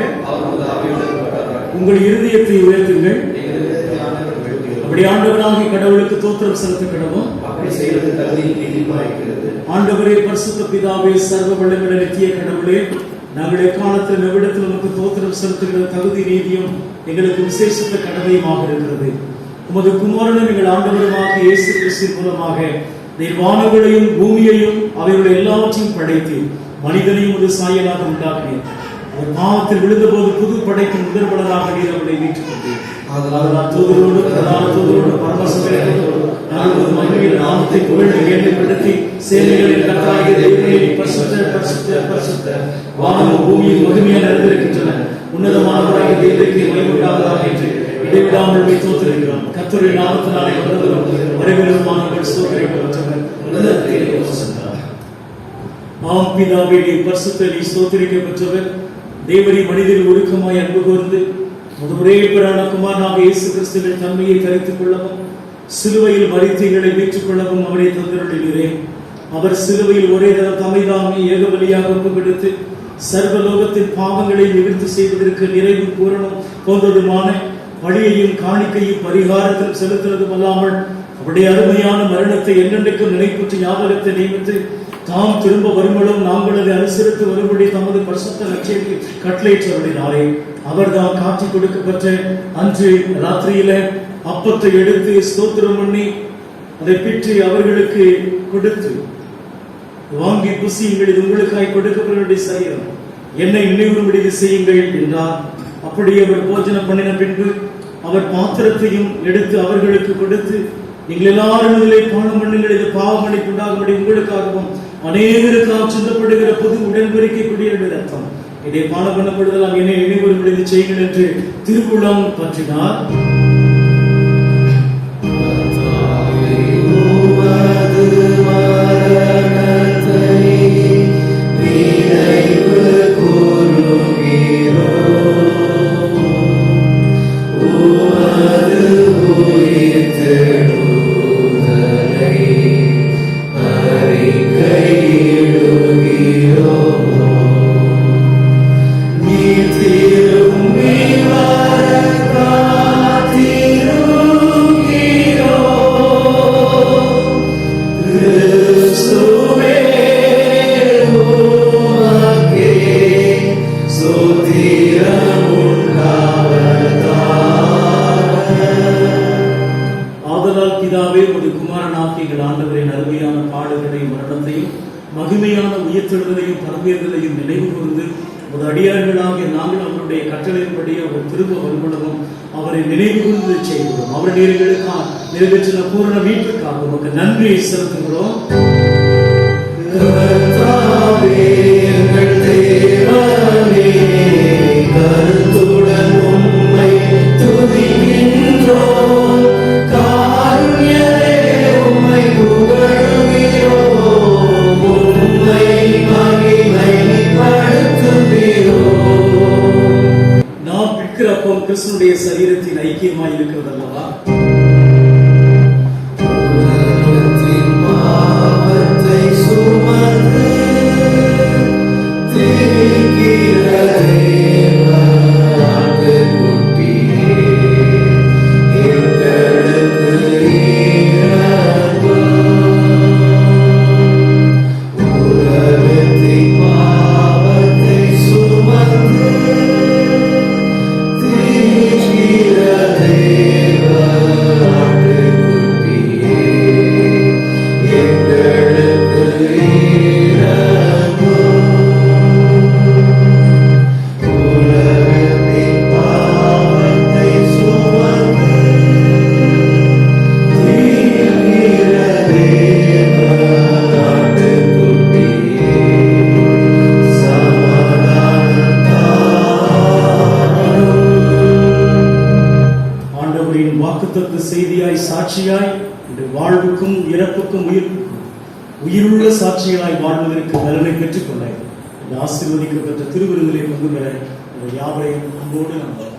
உங்கள் இருதயத்தை உயர்த்துங்கள். அப்படி ஆண்டவராகிய கடவுளுக்கு தோத்திரம் செலுத்த கடவும். அப்படி செய்வது தகுதி நீதிமாய் இருக்கிறது. ஆண்டவரே, பரிசுத்த பிதாவே, சர்வ வல்லமையுள்ள நித்திய கடவுளே, நாங்கள் எக்காலத்தில் எவ்விடத்தில் நமக்கு தோத்திரம் செலுத்துகிற தகுதி நீதியும் எங்களுக்கு விசேஷித்த கடமையுமாக இருக்கிறது. உமது குமாரனும் எங்கள் ஆண்டவருமாக இயேசு கிறிஸ்து மூலமாக நீர் வானங்களையும் பூமியையும் அவைகளுடைய எல்லாவற்றையும் படைத்து மனிதனையும் ஒரு சாயலாக உண்டாக்கினீர். அவர் பாவத்தில் விழுந்தபோது புது படைக்கும் முதற்பலனாக நீர் அவர்களை மீட்டுக் கொண்டீர். அதனால் தூதரோடு பிரதான தூதரோடு பரமசபையோடு நாங்கள் மகிமையின் நாமத்தை புகழ்ந்து கேள்விப்படுத்தி சேனைகளின் கர்த்தராகிய தேவனே பரிசுத்தர் பரிசுத்தர் பரிசுத்தர் வானமும் பூமியும் மகிமையாக நிறைந்திருக்கின்றன. உன்னதமானவராகிய தேவனுக்கு மகிமை உண்டாவதாக என்று இடைவிடாமல் தோற்றிருக்கிறோம். கர்த்தருடைய நாமத்தினாலே வந்தவரும் வரவிருமானவர்கள் ஸ்தோத்திரிக்கப்பட்டவர். உன்னதத்திலே வசந்தார். ஆம் பிதாவே, நீ பரிசுத்தர், நீ ஸ்தோத்திரிக்கப்பட்டவர். தேவரீ மனிதரில் ஒழுக்கமாய் அன்பு கூர்ந்து ஒரே பேரான குமாரனாக இயேசு கிறிஸ்துவின் தன்மையை தரித்துக் கொள்ளவும் சிலுவையில் மரித்து எங்களை மீட்டுக் கொள்ளவும் அவரை தந்திருக்கிறேன். அவர் சிலுவையில் ஒரே தரம் தமைதாமே ஏக பலியாக ஒப்புக்கொடுத்து சர்வலோகத்தின் பாவங்களை நிவர்த்தி செய்வதற்கு நிறைவு பூரணம் போன்றதுமான பழியையும் காணிக்கையும் பரிகாரத்தில் செலுத்துவதும் அல்லாமல் அவருடைய அருமையான மரணத்தை என்னென்றைக்கும் நினைப்பூற்றி ஞாபகத்தை நியமித்து தாம் திரும்ப வரும்படும் நாங்கள் அதை அனுசரித்து வரும்படி தமது பரிசுத்த லட்சியத்தை கட்டளையிட்டவரினாலே அவர் தாம் காட்சி கொடுக்கப்பட்ட அன்று ராத்திரியில அப்பத்தை எடுத்து ஸ்தோத்திரம் பண்ணி அதை பிற்றி அவர்களுக்கு கொடுத்து வாங்கி புசியுங்கள், இது உங்களுக்காய் கொடுக்கப்பட்ட சரீரம், என்னை நினைவுறும்படி செய்யுங்கள் என்றார். அப்படியே அவர் போஜனம் பண்ணின பின்பு அவர் பாத்திரத்தையும் எடுத்து அவர்களுக்கு கொடுத்து, நீங்கள் எல்லாரும் இதிலே பானம் பண்ணுங்கள், இது பாவ மன்னிப்பு உண்டாகும்படி உங்களுக்காகவும் அநேகருக்காக சிந்தப்படுகிற புது உடன்படிக்கைக்குரிய ரத்தம், இதை பானம் பண்ணப்படுதலாம், என்னை நினைவுறும்படி செய்யுங்கள் என்று திருக்குளம் பற்றினார். மகிமையான உயிர்த்தெழுதலையும் பரமேறுதலையும் நினைவு கூர்ந்து ஒரு அடியார்களாகிய நாங்கள் அவருடைய கட்டளையின்படி அவர் திரும்ப வரும்படவும் அவரை நினைவு கூர்ந்து செய்கிறோம். அவர் நேர்களுக்காக நிறைவேற்றின பூரண மீட்புக்காக உமக்கு நன்றியை செலுத்துகிறோம். கருத்துடன் உம்மை துதிக்கின்றோம், காருண்யரே உம்மை புகழுகிறோம், உம்மை மகிமைப்படுத்துகிறோம். நாம் பிற்கிற அப்பம் கிறிஸ்துடைய சரீரத்தின் ஐக்கியமாய் இருக்கிறது அல்லவா? செய்தியாய் சாட்சியாய் வாழ்வுக்கும் இறப்புக்கும் உயிருள்ள சாட்சிகளாய் வாழ்வதற்கு பலனை பெற்றுக் கொள்ள இந்த ஆசீர்வதிக்கப்பட்ட திருவிருந்திலே கொண்டு வர யாவரையும் அன்போடு நம்புகிறோம்.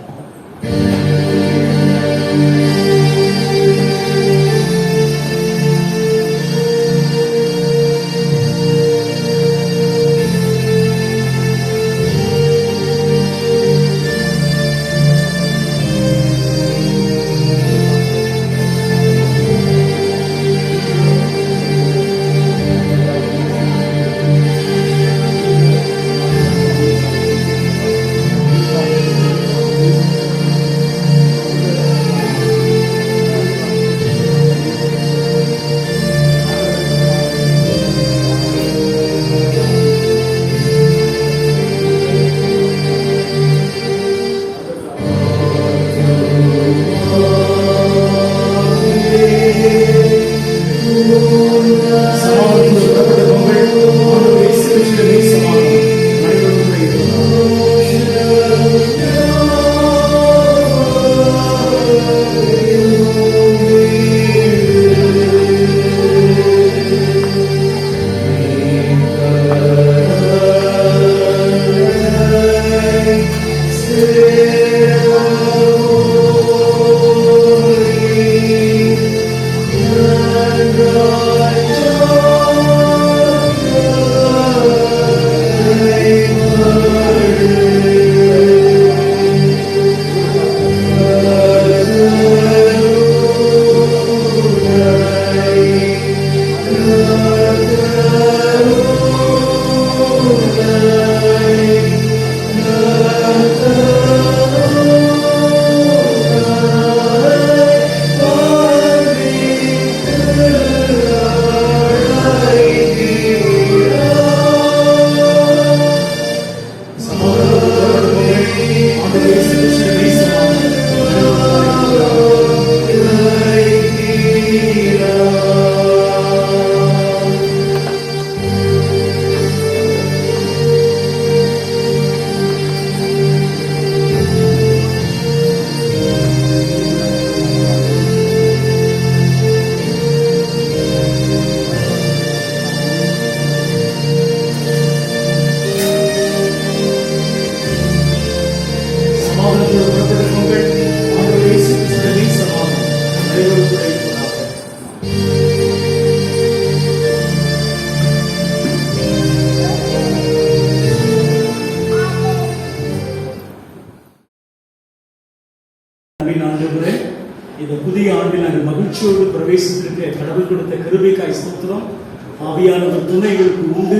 சமாதானத்தில் புறப்படுங்கள். ஆண்டவர் இயேசு கிறிஸ்துவின் சமாதானம் அனைவருக்கும் ஆண்டவரே, இந்த புதிய ஆண்டில் நாங்கள் மகிழ்ச்சியோடு பிரவேசித்திருக்க கடவுள் கொடுத்த கிருபைக்காய் ஸ்தோத்திரம். ஆவியானவர் துணைகளுக்கு உண்டு.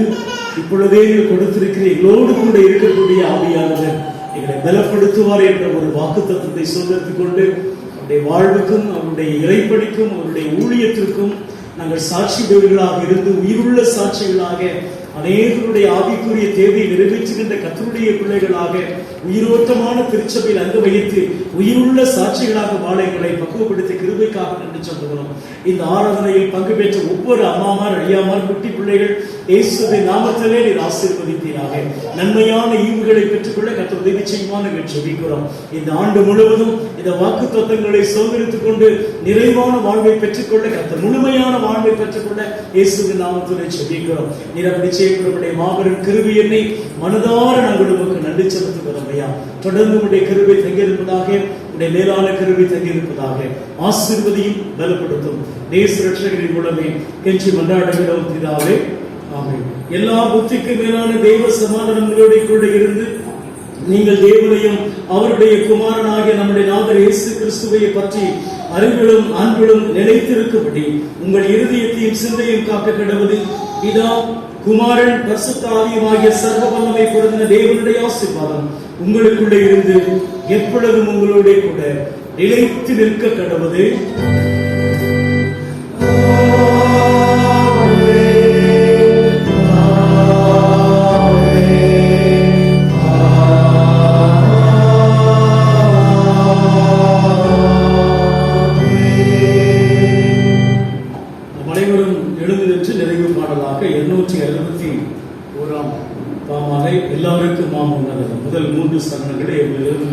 இப்பொழுதே கொடுத்திருக்கிற எங்களோடு கூட இருக்கக்கூடிய ஆவியானவர் எங்களை பலப்படுத்துவார் என்ற ஒரு வாக்குத்தத்தத்தை சொல்லிக் கொண்டு அவருடைய வாழ்வுக்கும் அவருடைய இறைப்பணிக்கும் அவருடைய ஊழியத்திற்கும் நாங்கள் சாட்சிகளாக இருந்து உயிருள்ள சாட்சிகளாக அநேகருடைய ஆவிக்குரிய தேவையை நிறைவேற்றுகின்ற கர்த்தருடைய பிள்ளைகளாக உயிரோட்டமான திருச்சபையில் அங்கு வைத்து உயிருள்ள சாட்சிகளாக வாழ எங்களை பக்குவப்படுத்த கிருபைக்காக நன்றி சொல்கிறோம். இந்த ஆராதனையில் பங்கு பெற்ற ஒவ்வொரு அம்மாமார் ஐயாமார் குட்டி பிள்ளைகள் இயேசுவின் நாமத்திலே நீர் ஆசீர்வதிப்பீராக. நன்மையான ஈவுகளை பெற்றுக்கொள்ள கர்த்தர் உதவி செய்யுமாறு நாங்கள் ஜெபிக்கிறோம். இந்த ஆண்டு முழுவதும் இந்த வாக்குத்தத்தங்களை சுதந்திரித்துக் கொண்டு நிறைவான வாழ்வை பெற்றுக்கொள்ள கர்த்தர் முழுமையான வாழ்வை பெற்றுக்கொள்ள இயேசுவின் நாமத்திலே ஜெபிக்கிறோம். நீர் அப்படி செய்யக்கூடிய மாபெரும் கிருபை என்னை மனதார நாங்கள் உமக்கு நன்றி செலுத்துகிறோம் ஐயா. தொடர்ந்து உடைய கிருபை தங்கியிருப்பதாக, உடைய மேலான கிருபை தங்கியிருப்பதாக. ஆசீர்வதியும் பலப்படுத்தும் தேச ரட்சகரின் மூலமே கெஞ்சி மன்றாடுகிறோம் பிதாவே, ஆமென். எல்லா புத்திக்கு மேலான தெய்வ சமாதானங்களோட கூட இருந்து நீங்கள் தேவனையும் அவருடைய குமாரனாகிய நம்முடைய நாதர் இயேசு கிறிஸ்துவை பற்றி அறிவிலும் அன்பிலும் நிலைத்திருக்கும்படி உங்கள் இருதயத்தையும் சிந்தையும் காக்க கடவுது பிதா குமாரன் பரிசுத்த ஆவியுமாகிய சர்வ வல்லமை பொருந்தின தேவனுடைய ஆசீர்வாதம் உங்களுக்குள்ளே இருந்து எப்பொழுதும் உங்களோட கூட நிலைத்து நிற்க கடவுது. எல்லாருக்கும் மாமம் முதல் 3 சரணங்களை நிறைவு